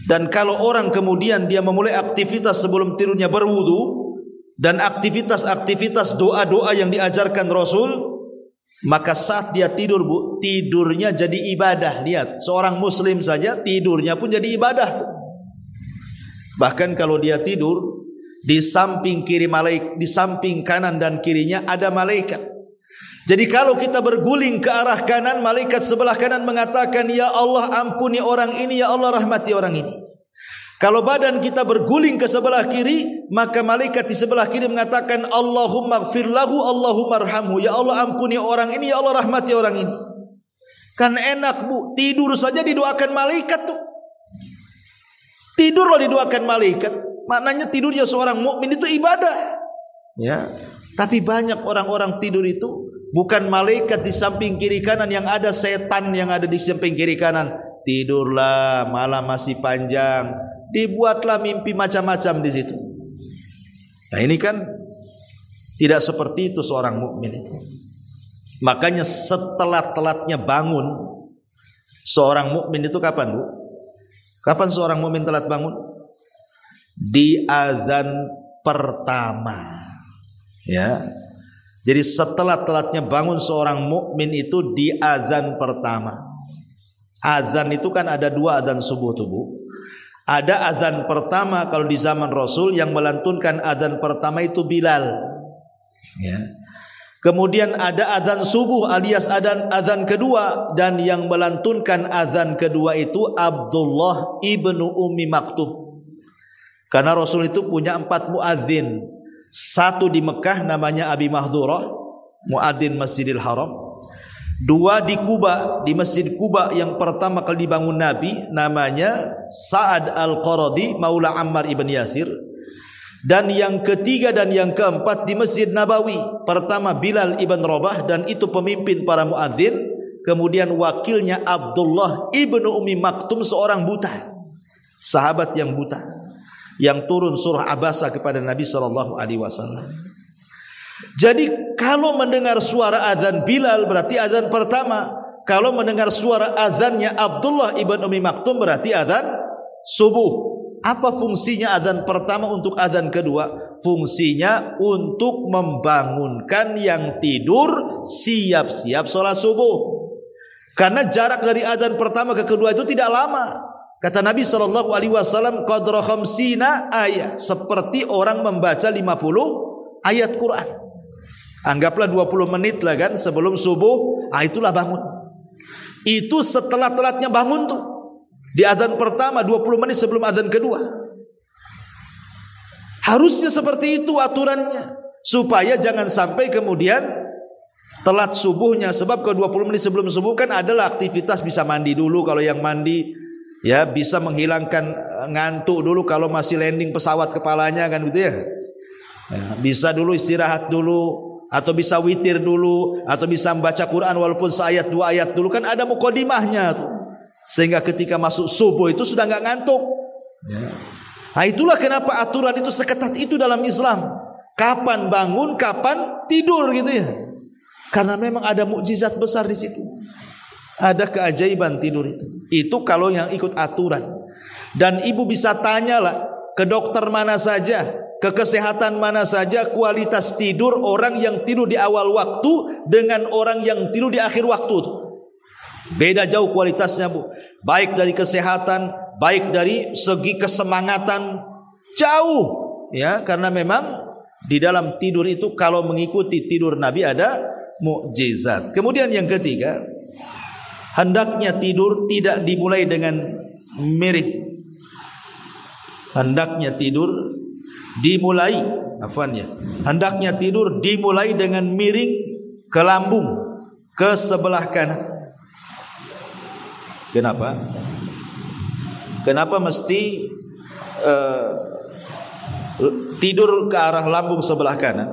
Dan kalau orang kemudian dia memulai aktivitas sebelum tidurnya berwudu dan aktivitas-aktivitas doa-doa yang diajarkan Rasul, maka saat dia tidur, Bu, tidurnya jadi ibadah. Lihat, seorang muslim saja tidurnya pun jadi ibadah tuh. Bahkan kalau dia tidur, di samping kiri malaikat, di samping kanan dan kirinya ada malaikat. Jadi kalau kita berguling ke arah kanan, malaikat sebelah kanan mengatakan, ya Allah ampuni orang ini, ya Allah rahmati orang ini. Kalau badan kita berguling ke sebelah kiri, maka malaikat di sebelah kiri mengatakan, Allahumma gfir lahu, Allahumma arhamhu, ya Allah ampuni orang ini, ya Allah rahmati orang ini. Kan enak, Bu, tidur saja didoakan malaikat tuh. Tidur loh didoakan malaikat. Maknanya tidurnya seorang mukmin itu ibadah. Ya. Tapi banyak orang-orang tidur itu bukan malaikat di samping kiri kanan, yang ada setan yang ada di samping kiri kanan. Tidurlah, malam masih panjang. Dibuatlah mimpi macam-macam di situ. Nah, ini kan tidak seperti itu seorang mukmin itu. Makanya setelat-telatnya bangun seorang mukmin itu kapan, Bu? Kapan seorang mukmin telat bangun? Di azan pertama, ya. Jadi setelah telatnya bangun seorang mukmin itu di azan pertama. Azan itu kan ada dua azan subuh tuh, Bu. Ada azan pertama kalau di zaman Rasul, yang melantunkan azan pertama itu Bilal, ya. Kemudian ada azan subuh alias azan kedua, dan yang melantunkan azan kedua itu Abdullah ibnu Ummi Maktum. Karena Rasul itu punya 4 muadzin. Satu di Mekah namanya Abi Mahdurah, muadzin Masjidil Haram. 2 di Kuba, di Masjid Kuba yang pertama kali dibangun Nabi, namanya Sa'ad Al-Qaradi Maula Ammar ibn Yasir. Dan yang ketiga dan yang keempat di Masjid Nabawi, pertama Bilal ibn Rabah, dan itu pemimpin para muadzin. Kemudian wakilnya Abdullah ibnu Ummi Maktum, seorang buta, sahabat yang buta, yang turun surah Abasa kepada Nabi SAW. Jadi kalau mendengar suara azan Bilal berarti azan pertama. Kalau mendengar suara azannya Abdullah ibn Ummi Maktum berarti azan subuh. Apa fungsinya azan pertama untuk azan kedua? Fungsinya untuk membangunkan yang tidur siap-siap sholat subuh. Karena jarak dari azan pertama ke kedua itu tidak lama. Kata Nabi SAW, qadra khamsina ayat, seperti orang membaca 50 ayat Quran. Anggaplah 20 menit lah kan sebelum subuh, itulah bangun. Itu setelah telatnya bangun tuh. Di azan pertama 20 menit sebelum azan kedua. Harusnya seperti itu aturannya, supaya jangan sampai kemudian telat subuhnya. Sebab ke 20 menit sebelum subuh kan adalah aktivitas, bisa mandi dulu kalau yang mandi, ya, bisa menghilangkan ngantuk dulu kalau masih landing pesawat kepalanya kan gitu ya. Bisa dulu istirahat dulu, atau bisa witir dulu, atau bisa membaca Quran walaupun seayat 2 ayat dulu, kan ada mukadimahnya tuh. Sehingga ketika masuk subuh itu sudah enggak ngantuk. Ya. Nah, itulah kenapa aturan itu seketat itu dalam Islam. Kapan bangun, kapan tidur gitu ya. Karena memang ada mukjizat besar di situ. Ada keajaiban tidur itu. Itu kalau yang ikut aturan. Dan ibu bisa tanyalah ke dokter mana saja, ke kesehatan mana saja, kualitas tidur orang yang tidur di awal waktu dengan orang yang tidur di akhir waktu itu beda jauh kualitasnya, Bu. Baik dari kesehatan, baik dari segi kesemangatan, jauh, ya. Karena memang di dalam tidur itu kalau mengikuti tidur Nabi ada mukjizat. Kemudian yang ketiga, hendaknya tidur tidak dimulai dengan miring. Hendaknya tidur dimulai, hendaknya tidur dimulai dengan miring ke lambung, ke sebelah kanan. Kenapa? Kenapa mesti tidur ke arah lambung sebelah kanan?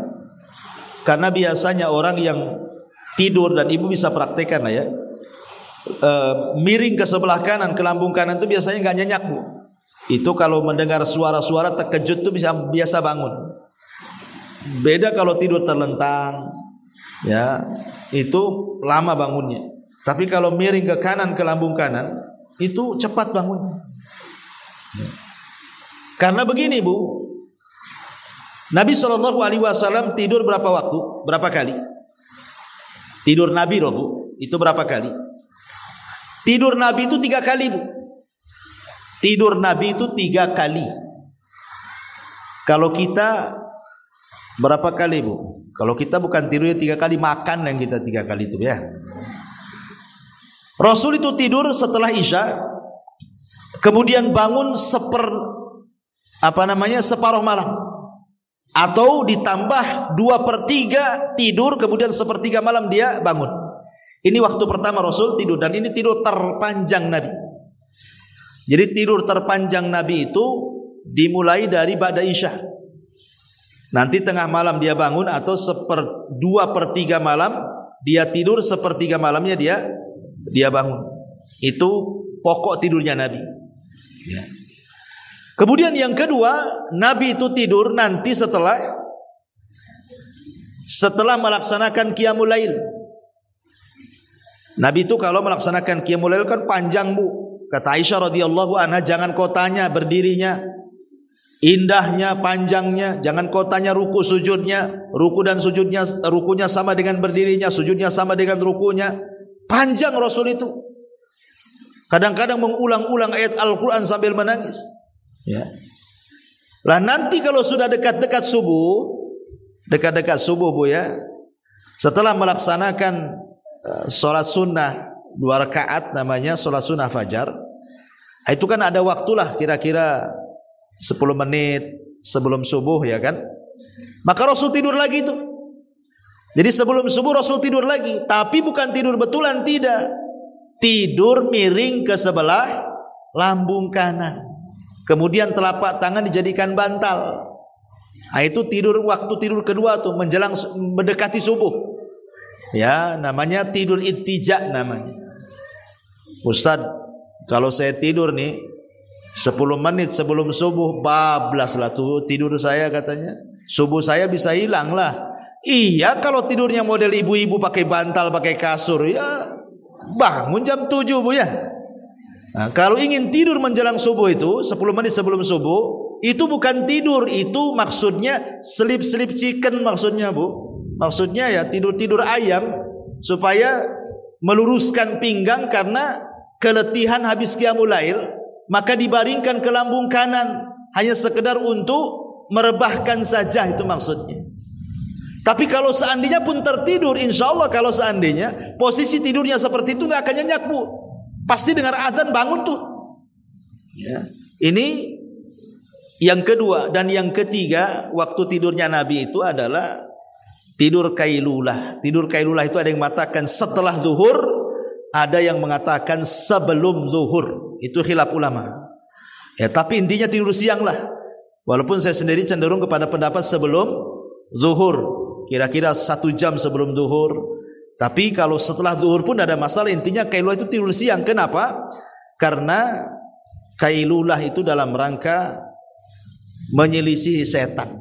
Karena biasanya orang yang tidur, dan ibu bisa praktekkan lah ya, miring ke sebelah kanan, ke lambung kanan itu biasanya nggak nyenyak, Bu. Itu kalau mendengar suara-suara terkejut tuh biasa bangun. Beda kalau tidur terlentang, ya, itu lama bangunnya. Tapi kalau miring ke kanan, ke lambung kanan, itu cepat bangunnya. Karena begini, Bu, Nabi SAW tidur berapa waktu? Berapa kali? Tidur Nabi loh, Bu, itu berapa kali? Tidur Nabi itu 3 kali, Bu. Tidur Nabi itu 3 kali. Kalau kita berapa kali, Bu? Kalau kita bukan tidurnya 3 kali, makan yang kita 3 kali itu, ya. Rasul itu tidur setelah Isya, kemudian bangun separuh malam, atau ditambah 2/3 tidur, kemudian 1/3 malam dia bangun. Ini waktu pertama Rasul tidur, dan ini tidur terpanjang Nabi. Jadi tidur terpanjang Nabi itu dimulai dari ba'da Isya. Nanti tengah malam dia bangun, atau 2/3 malam dia tidur, 1/3 malamnya dia bangun. Itu pokok tidurnya Nabi, ya. Kemudian yang kedua, Nabi itu tidur nanti setelah melaksanakan qiyamul lail. Nabi itu kalau melaksanakan qiyamul lail kan panjang, Bu. Kata Aisyah radhiyallahu anha, jangan kau tanya berdirinya, indahnya, panjangnya, jangan kau tanya ruku sujudnya, ruku dan sujudnya, rukunya sama dengan berdirinya, sujudnya sama dengan rukunya. Panjang Rasul itu. Kadang-kadang mengulang-ulang ayat Al-Quran sambil menangis, ya. Lah nanti kalau sudah dekat-dekat subuh, Bu, ya, setelah melaksanakan sholat sunnah 2 rakaat, namanya sholat sunnah fajar, itu kan ada waktulah kira-kira 10 menit sebelum subuh, ya kan. Maka Rasul tidur lagi itu. Jadi sebelum subuh Rasul tidur lagi, tapi bukan tidur betulan, tidak. Tidur miring ke sebelah lambung kanan. Kemudian telapak tangan dijadikan bantal. Nah, itu waktu tidur kedua tuh, menjelang mendekati subuh. Ya, namanya tidur ittija namanya. Ustaz, kalau saya tidur nih 10 menit sebelum subuh, bablas lah tuh tidur saya, katanya. Subuh saya bisa hilang lah. Iya, kalau tidurnya model ibu-ibu pakai bantal, pakai kasur, ya bangun jam 7, Bu, ya. Nah, kalau ingin tidur menjelang subuh itu 10 menit sebelum subuh, itu bukan tidur, itu maksudnya sleep chicken maksudnya, Bu. Maksudnya ya tidur ayam, supaya meluruskan pinggang karena keletihan habis qiyamul lail, maka dibaringkan ke lambung kanan hanya sekedar untuk merebahkan saja, itu maksudnya. Tapi kalau seandainya pun tertidur, insya Allah kalau seandainya posisi tidurnya seperti itu nggak akan nyenyak, Bu. Pasti dengar azan bangun tuh, ya. Ini yang kedua. Dan yang ketiga, waktu tidurnya Nabi itu adalah tidur kailulah. Tidur kailulah itu ada yang mengatakan setelah zuhur, ada yang mengatakan sebelum zuhur. Itu khilaf ulama, ya. Tapi intinya tidur siang lah. Walaupun saya sendiri cenderung kepada pendapat sebelum zuhur, kira-kira 1 jam sebelum zuhur. Tapi kalau setelah zuhur pun ada masalah. Intinya kailulah itu tidur siang. Kenapa? Karena kailulah itu dalam rangka menyelisihi setan.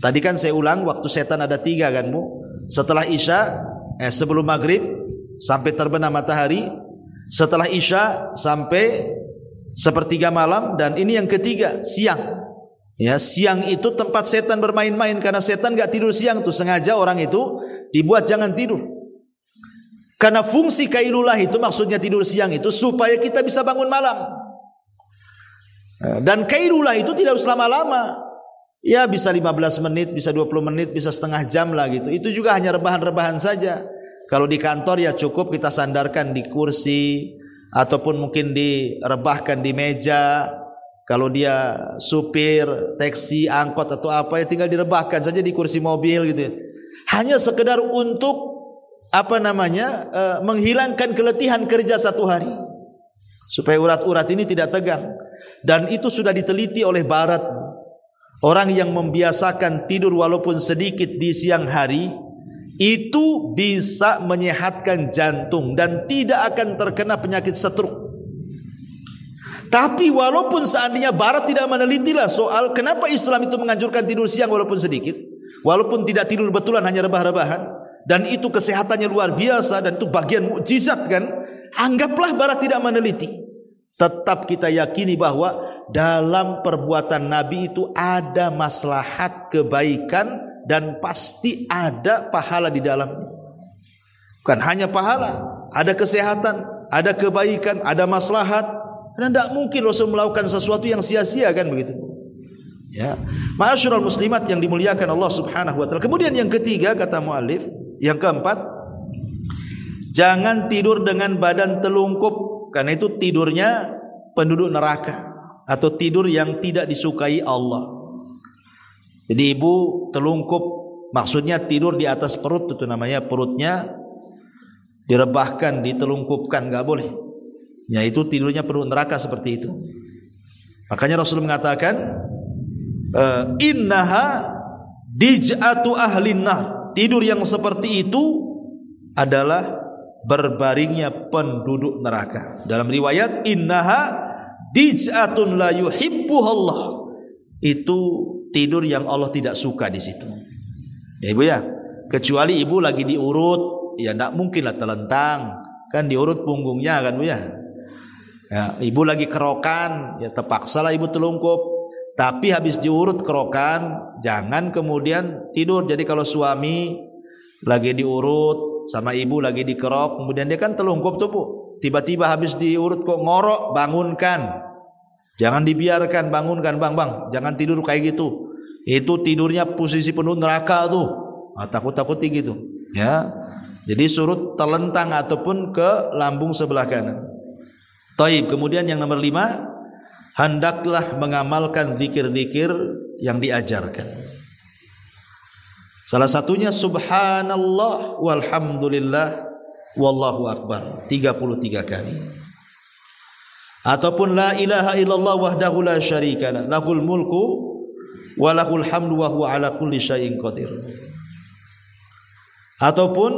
Tadi kan saya ulang, waktu setan ada 3 kan, Bu. Setelah Isya, sebelum maghrib sampai terbenam matahari, setelah Isya sampai 1/3 malam, dan ini yang ketiga, siang. Ya, siang itu tempat setan bermain-main, karena setan gak tidur siang tuh, sengaja orang itu dibuat jangan tidur. Karena fungsi kailulah itu, maksudnya tidur siang itu supaya kita bisa bangun malam. Dan kailulah itu tidak usah lama-lama. Ya bisa 15 menit, bisa 20 menit, bisa setengah jam lah gitu. Itu juga hanya rebahan-rebahan saja. Kalau di kantor ya cukup kita sandarkan di kursi, ataupun mungkin direbahkan di meja. Kalau dia supir, taksi, angkot atau apa, ya tinggal direbahkan saja di kursi mobil gitu ya. Hanya sekedar untuk menghilangkan keletihan kerja 1 hari, supaya urat-urat ini tidak tegang. Dan itu sudah diteliti oleh Barat. Orang yang membiasakan tidur walaupun sedikit di siang hari, itu bisa menyehatkan jantung dan tidak akan terkena penyakit stroke. Tapi walaupun seandainya Barat tidak meneliti lah soal kenapa Islam itu menganjurkan tidur siang walaupun sedikit, walaupun tidak tidur betulan, hanya rebah-rebahan, dan itu kesehatannya luar biasa, dan itu bagian mukjizat kan, anggaplah barat tidak meneliti. Tetap kita yakini bahwa dalam perbuatan Nabi itu ada maslahat kebaikan dan pasti ada pahala di dalamnya. Bukan hanya pahala, ada kesehatan, ada kebaikan, ada maslahat. Karena tidak mungkin Rasul melakukan sesuatu yang sia-sia kan begitu. Ya, ma'asyiral muslimat yang dimuliakan Allah Subhanahu wa taala. Kemudian yang ketiga kata muallif, yang keempat, jangan tidur dengan badan telungkup, karena itu tidurnya penduduk neraka atau tidur yang tidak disukai Allah. Jadi ibu telungkup, maksudnya tidur di atas perut, itu namanya perutnya direbahkan, ditelungkupkan, enggak boleh. Ya, itu tidurnya penduduk neraka seperti itu. Makanya Rasul mengatakan innaha dij'atu ahlin nar. Tidur yang seperti itu adalah berbaringnya penduduk neraka. Dalam riwayat innaha dij'atun la yuhibbuhallah. Itu tidur yang Allah tidak suka di situ. Ya ibu ya, kecuali ibu lagi diurut, ya enggak mungkinlah telentang. Kan diurut punggungnya kan bu ya. Ya, ibu lagi kerokan, ya terpaksalah ibu telungkup. Tapi habis diurut kerokan, jangan kemudian tidur. Jadi kalau suami lagi diurut sama ibu lagi dikerok, kemudian dia kan telungkup tuh bu, tiba-tiba habis diurut kok ngorok, bangunkan. Jangan dibiarkan, bangunkan, bang, jangan tidur kayak gitu. Itu tidurnya posisi penuh neraka tuh. Takut-takuti gitu. Ya, jadi suruh telentang ataupun ke lambung sebelah kanan. Taib. Kemudian yang nomor 5, hendaklah mengamalkan zikir-zikir yang diajarkan. Salah satunya subhanallah walhamdulillah wallahu akbar 33 kali. Ataupun la ilaha illallah wahdahu la syarikalah lahul mulku wa lahul hamdu wa huwa ala kulli syai'in qadir. Ataupun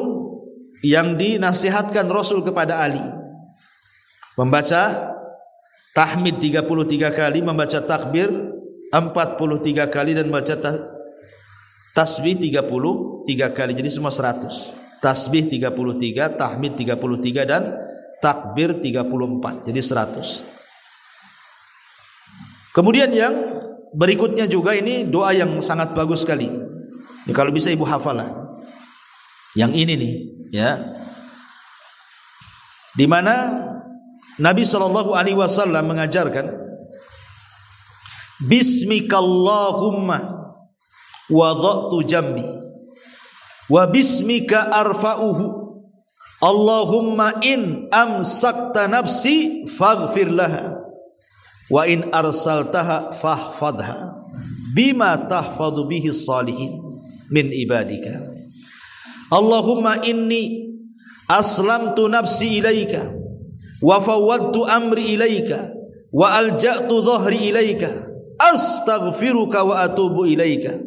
yang dinasihatkan Rasul kepada Ali, membaca tahmid 33 kali, membaca takbir 43 kali, dan membaca tasbih 33 kali. Jadi semua 100. Tasbih 33, tahmid 33, dan takbir 34. Jadi 100. Kemudian yang berikutnya juga ini doa yang sangat bagus sekali. Ya, kalau bisa ibu hafalah. Yang ini nih, ya. Di mana Nabi sallallahu alaihi wasallam mengajarkan bismikallahumma wada'tu jambi wa bismika arfa'uhu Allahumma in amsakta nafsi faghfir laha wa in arsaltaha fahfadha bima tahfadhu bihi salihin min ibadika. Allahumma inni aslamtu nafsi ilaika wa fawwadtu amri ilaika wa alja'tu dhahri ilaika astaghfiruka wa atubu ilaika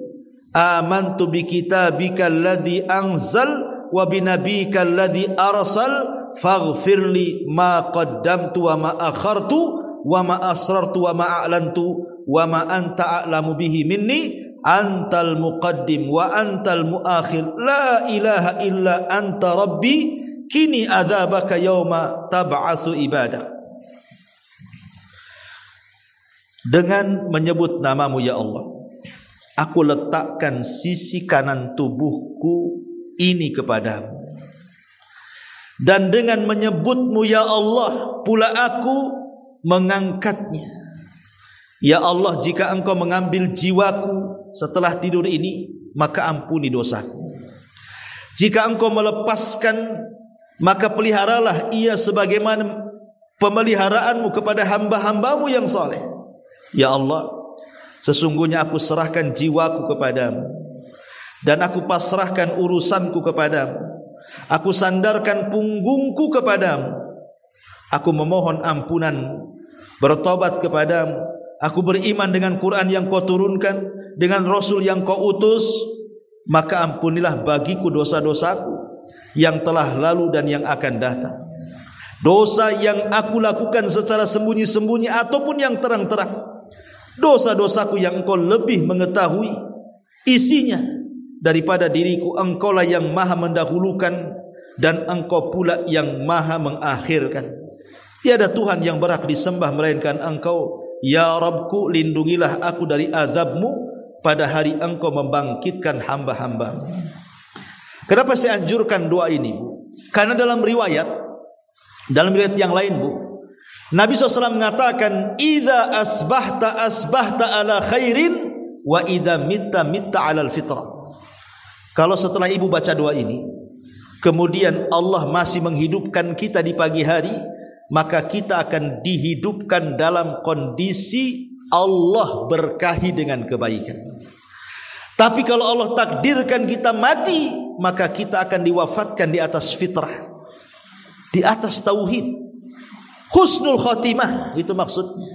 amantu bi kitabika alladhi anzal wa bi nabiyyika alladhi arsal faghfirli ma qaddamtu wa ma akhartu wa ma asrartu wa ma a'lantu wa ma anta a'lamu bihi minni antal muqaddim wa antal muakhir la ilaha illa anta rabbi kini adzabaka yauma tab'atsu ibadah. Dengan menyebut namamu ya Allah, aku letakkan sisi kanan tubuhku ini kepadamu, dan dengan menyebutmu ya Allah pula aku mengangkatnya. Ya Allah, jika engkau mengambil jiwaku setelah tidur ini, maka ampuni dosaku. Jika engkau melepaskan, maka peliharalah ia sebagaimana pemeliharaanmu kepada hamba-hambamu yang saleh. Ya Allah, sesungguhnya aku serahkan jiwaku kepadamu, dan aku pasrahkan urusanku kepadamu. Aku sandarkan punggungku kepadamu. Aku memohon ampunan, bertobat kepadamu. Aku beriman dengan Quran yang kau turunkan, dengan Rasul yang kau utus. Maka ampunilah bagiku dosa-dosaku yang telah lalu dan yang akan datang, dosa yang aku lakukan secara sembunyi-sembunyi ataupun yang terang-terang, dosa-dosaku yang engkau lebih mengetahui isinya, daripada diriku, engkaulah yang maha mendahulukan dan engkau pula yang maha mengakhirkan. Tiada Tuhan yang berhak disembah melainkan engkau. Ya Rabbku, lindungilah aku dari azabmu pada hari engkau membangkitkan hamba-hambamu. Kenapa saya anjurkan doa ini, Bu? Karena dalam riwayat yang lain, Bu, Nabi SAW mengatakan, "Idza asbahta ala khairin wa idza mitta ala al-fitrah." Kalau setelah ibu baca doa ini, kemudian Allah masih menghidupkan kita di pagi hari, maka kita akan dihidupkan dalam kondisi Allah berkahi dengan kebaikan. Tapi kalau Allah takdirkan kita mati, maka kita akan diwafatkan di atas fitrah, di atas tauhid, husnul khotimah, itu maksudnya.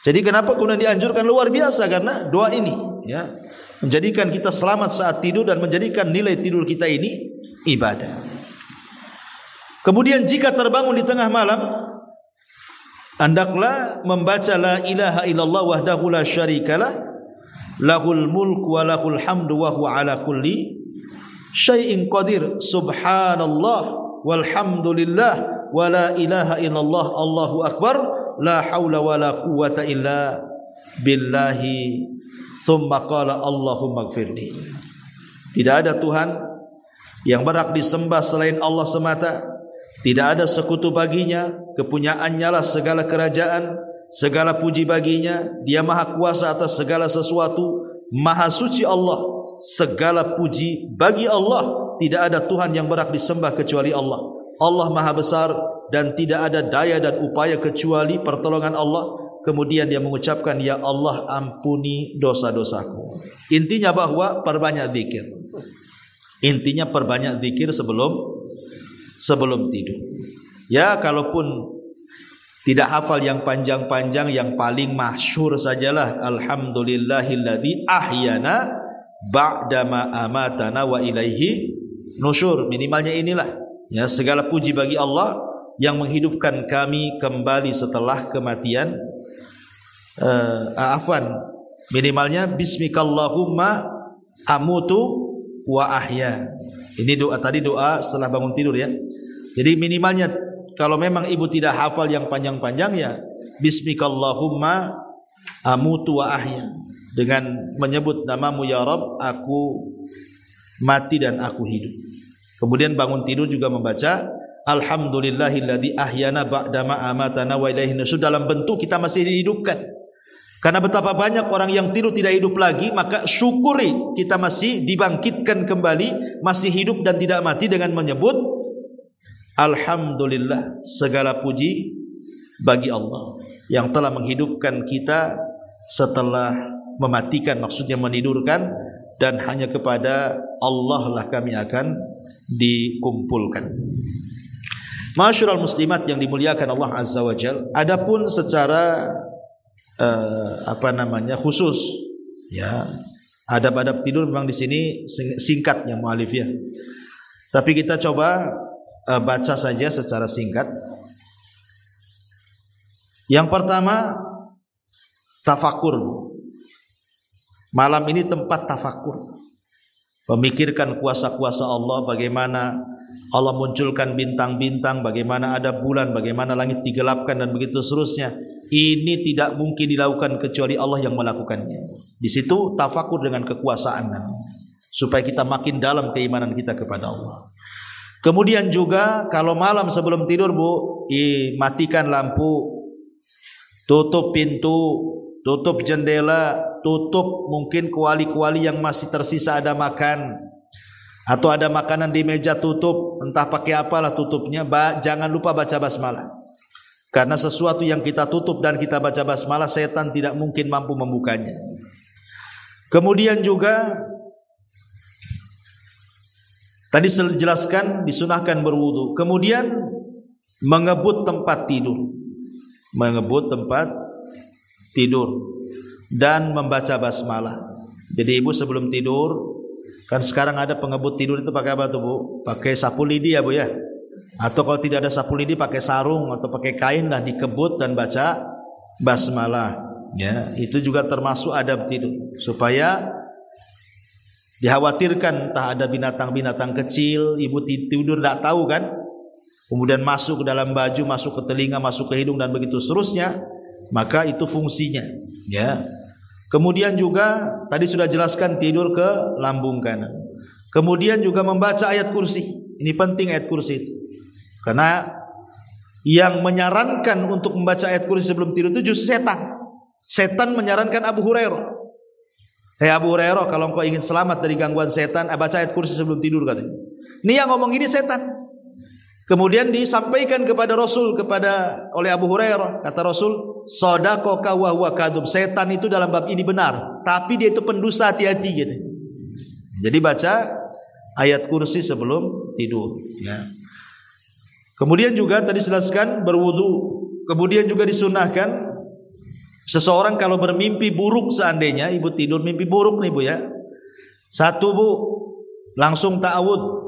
Jadi kenapa kemudian dianjurkan? Luar biasa, karena doa ini ya menjadikan kita selamat saat tidur dan menjadikan nilai tidur kita ini ibadah. Kemudian jika terbangun di tengah malam, hendaklah membaca la ilaha illallah wahdahu la syarikalah, lahul mulku wa lahul hamdu wa huwa ala kulli syai'in qadir, subhanallah walhamdulillah wa la ilaha illallah, Allahu akbar, la haula wa la quwwata illa billahi, thumma qala Allahumma ighfirli. Tidak ada Tuhan yang berhak disembah selain Allah semata. Tidak ada sekutu baginya, kepunyaannya lah segala kerajaan, segala puji baginya. Dia maha kuasa atas segala sesuatu, maha suci Allah, segala puji bagi Allah. Tidak ada Tuhan yang berhak disembah kecuali Allah. Allah maha besar dan tidak ada daya dan upaya kecuali pertolongan Allah. Kemudian dia mengucapkan, ya Allah ampuni dosa-dosaku. Intinya bahwa perbanyak zikir. Intinya perbanyak zikir sebelum tidur. Ya, kalaupun tidak hafal yang panjang-panjang, yang paling masyhur sajalah alhamdulillahilladzi ahyana ba'dama amatana wa ilaihi nusyur. Minimalnya inilah. Ya, segala puji bagi Allah yang menghidupkan kami kembali setelah kematian. Minimalnya bismikallahumma amutu wa ahya. Ini doa tadi, doa setelah bangun tidur ya. Jadi minimalnya kalau memang ibu tidak hafal yang panjang-panjang, ya bismikallahumma amutu wa ahya, dengan menyebut namamu ya Rabb, aku mati dan aku hidup. Kemudian bangun tidur juga membaca alhamdulillahilladzi ahyana ba'dama amatana wa ilaihi nusyur, dalam bentuk kita masih dihidupkan. Karena betapa banyak orang yang tidur tidak hidup lagi, maka syukuri kita masih dibangkitkan kembali, masih hidup dan tidak mati, dengan menyebut alhamdulillah, segala puji bagi Allah yang telah menghidupkan kita setelah mematikan, maksudnya menidurkan, dan hanya kepada Allah lah kami akan dikumpulkan. Ma'asyiral muslimat yang dimuliakan Allah Azza wa Jalla, adapun secara khusus ya, adab-adab tidur memang di sini singkatnya mu'alif ya. Tapi kita coba baca saja secara singkat. Yang pertama, tafakur. Malam ini tempat tafakur, memikirkan kuasa-kuasa Allah, bagaimana Allah munculkan bintang-bintang, bagaimana ada bulan, bagaimana langit digelapkan, dan begitu seterusnya. Ini tidak mungkin dilakukan kecuali Allah yang melakukannya. Di situ tafakur dengan kekuasaan, supaya kita makin dalam keimanan kita kepada Allah. Kemudian juga kalau malam sebelum tidur, Bu, matikan lampu, tutup pintu, tutup jendela, tutup mungkin kuali-kuali yang masih tersisa ada makan, atau ada makanan di meja, tutup, entah pakai apalah tutupnya. Jangan lupa baca basmalah. Karena sesuatu yang kita tutup dan kita baca basmalah, setan tidak mungkin mampu membukanya. Kemudian juga tadi saya jelaskan disunahkan berwudu. Kemudian mengebut tempat tidur. Mengebut tempat tidur dan membaca basmalah. Jadi ibu sebelum tidur, kan sekarang ada pengebut tidur itu pakai apa tuh, Bu? Pakai sapu lidi ya, Bu ya. Atau kalau tidak ada sapu lidi pakai sarung atau pakai kain lah, dikebut dan baca basmalah. Ya, itu juga termasuk adab tidur, supaya Dikhawatirkan entah ada binatang-binatang kecil, ibu tidur tidak tahu kan, kemudian masuk ke dalam baju, masuk ke telinga, masuk ke hidung dan begitu seterusnya, maka itu fungsinya, ya. Kemudian juga tadi sudah jelaskan tidur ke lambung kanan. Kemudian juga membaca ayat kursi. Ini penting ayat kursi itu, karena yang menyarankan untuk membaca ayat kursi sebelum tidur itu justru setan. Setan menyarankan Abu Hurairah, "Hei Abu Hurairah, kalau engkau ingin selamat dari gangguan setan, baca ayat kursi sebelum tidur," katanya. Ini yang ngomong ini setan. Kemudian disampaikan kepada Rasul oleh Abu Hurairah, kata Rasul, "Shadaqaka wa huwa kadzub." Setan itu dalam bab ini benar, tapi dia itu pendusta, hati-hati gitu. Jadi baca ayat kursi sebelum tidur, ya. Kemudian juga tadi jelaskan berwudu. Kemudian juga disunahkan seseorang kalau bermimpi buruk, seandainya ibu tidur mimpi buruk nih bu ya, satu bu, langsung ta'awud.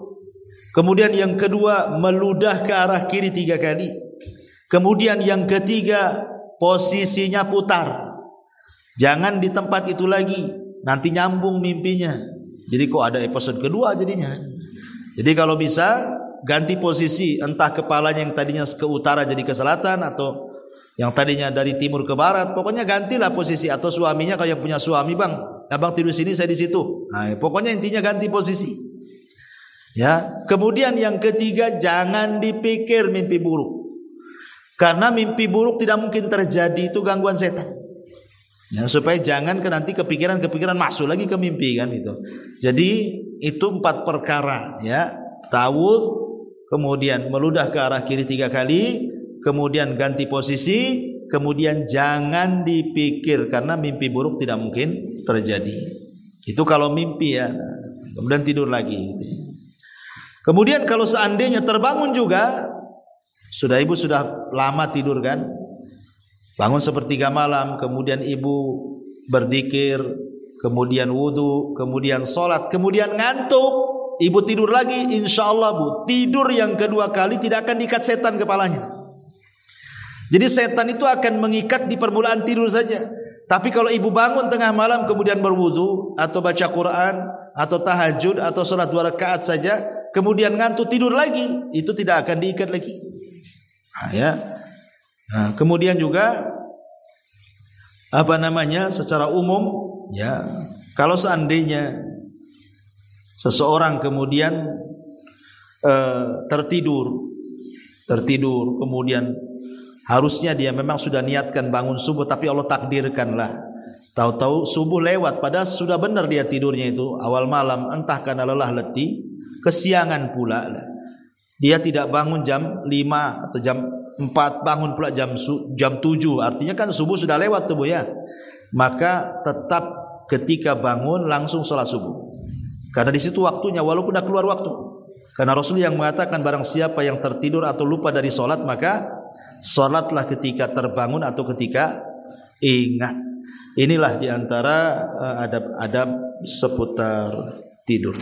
Kemudian yang kedua, meludah ke arah kiri 3 kali. Kemudian yang ketiga, posisinya putar. Jangan di tempat itu lagi, nanti nyambung mimpinya. Jadi kok ada episode kedua jadinya. Jadi kalau bisa ganti posisi, entah kepalanya yang tadinya ke utara jadi ke selatan, atau yang tadinya dari timur ke barat, pokoknya gantilah posisi. Atau suaminya kalau yang punya suami, "Bang, abang tidur sini, saya di situ." Nah, pokoknya intinya ganti posisi. Ya. Kemudian yang ketiga, jangan dipikir mimpi buruk. Karena mimpi buruk tidak mungkin terjadi, itu gangguan setan. Ya, supaya jangan nanti kepikiran masuk lagi ke mimpi kan itu. Jadi itu 4 perkara ya. Ta'awudz, kemudian meludah ke arah kiri 3 kali, kemudian ganti posisi, kemudian jangan dipikir karena mimpi buruk tidak mungkin terjadi. Itu kalau mimpi ya. Kemudian tidur lagi gitu. Kemudian kalau seandainya terbangun juga, ibu sudah lama tidur kan, bangun sepertiga malam, kemudian ibu berzikir, kemudian wudu, kemudian sholat, kemudian ngantuk, ibu tidur lagi, insya Allah bu, tidur yang kedua kali tidak akan diikat setan kepalanya. Jadi setan itu akan mengikat di permulaan tidur saja. Tapi kalau ibu bangun tengah malam kemudian berwudu atau baca Quran atau tahajud atau sholat 2 rakaat saja, kemudian ngantuk tidur lagi, itu tidak akan diikat lagi. Nah, ya. Nah, kemudian juga secara umum ya, kalau seandainya seseorang kemudian tertidur kemudian harusnya dia memang sudah niatkan bangun subuh, tapi Allah takdirkanlah tahu-tahu subuh lewat, padahal sudah benar dia tidurnya itu awal malam, entah karena lelah letih, kesiangan pula lah. Dia tidak bangun jam 5 atau jam 4, bangun pula jam 7, artinya kan subuh sudah lewat tuh bu ya. Maka tetap ketika bangun langsung sholat subuh, karena di situ waktunya walaupun sudah keluar waktu. Karena Rasul yang mengatakan barang siapa yang tertidur atau lupa dari sholat, maka sholatlah ketika terbangun atau ketika ingat. Inilah diantara adab-adab seputar tidur.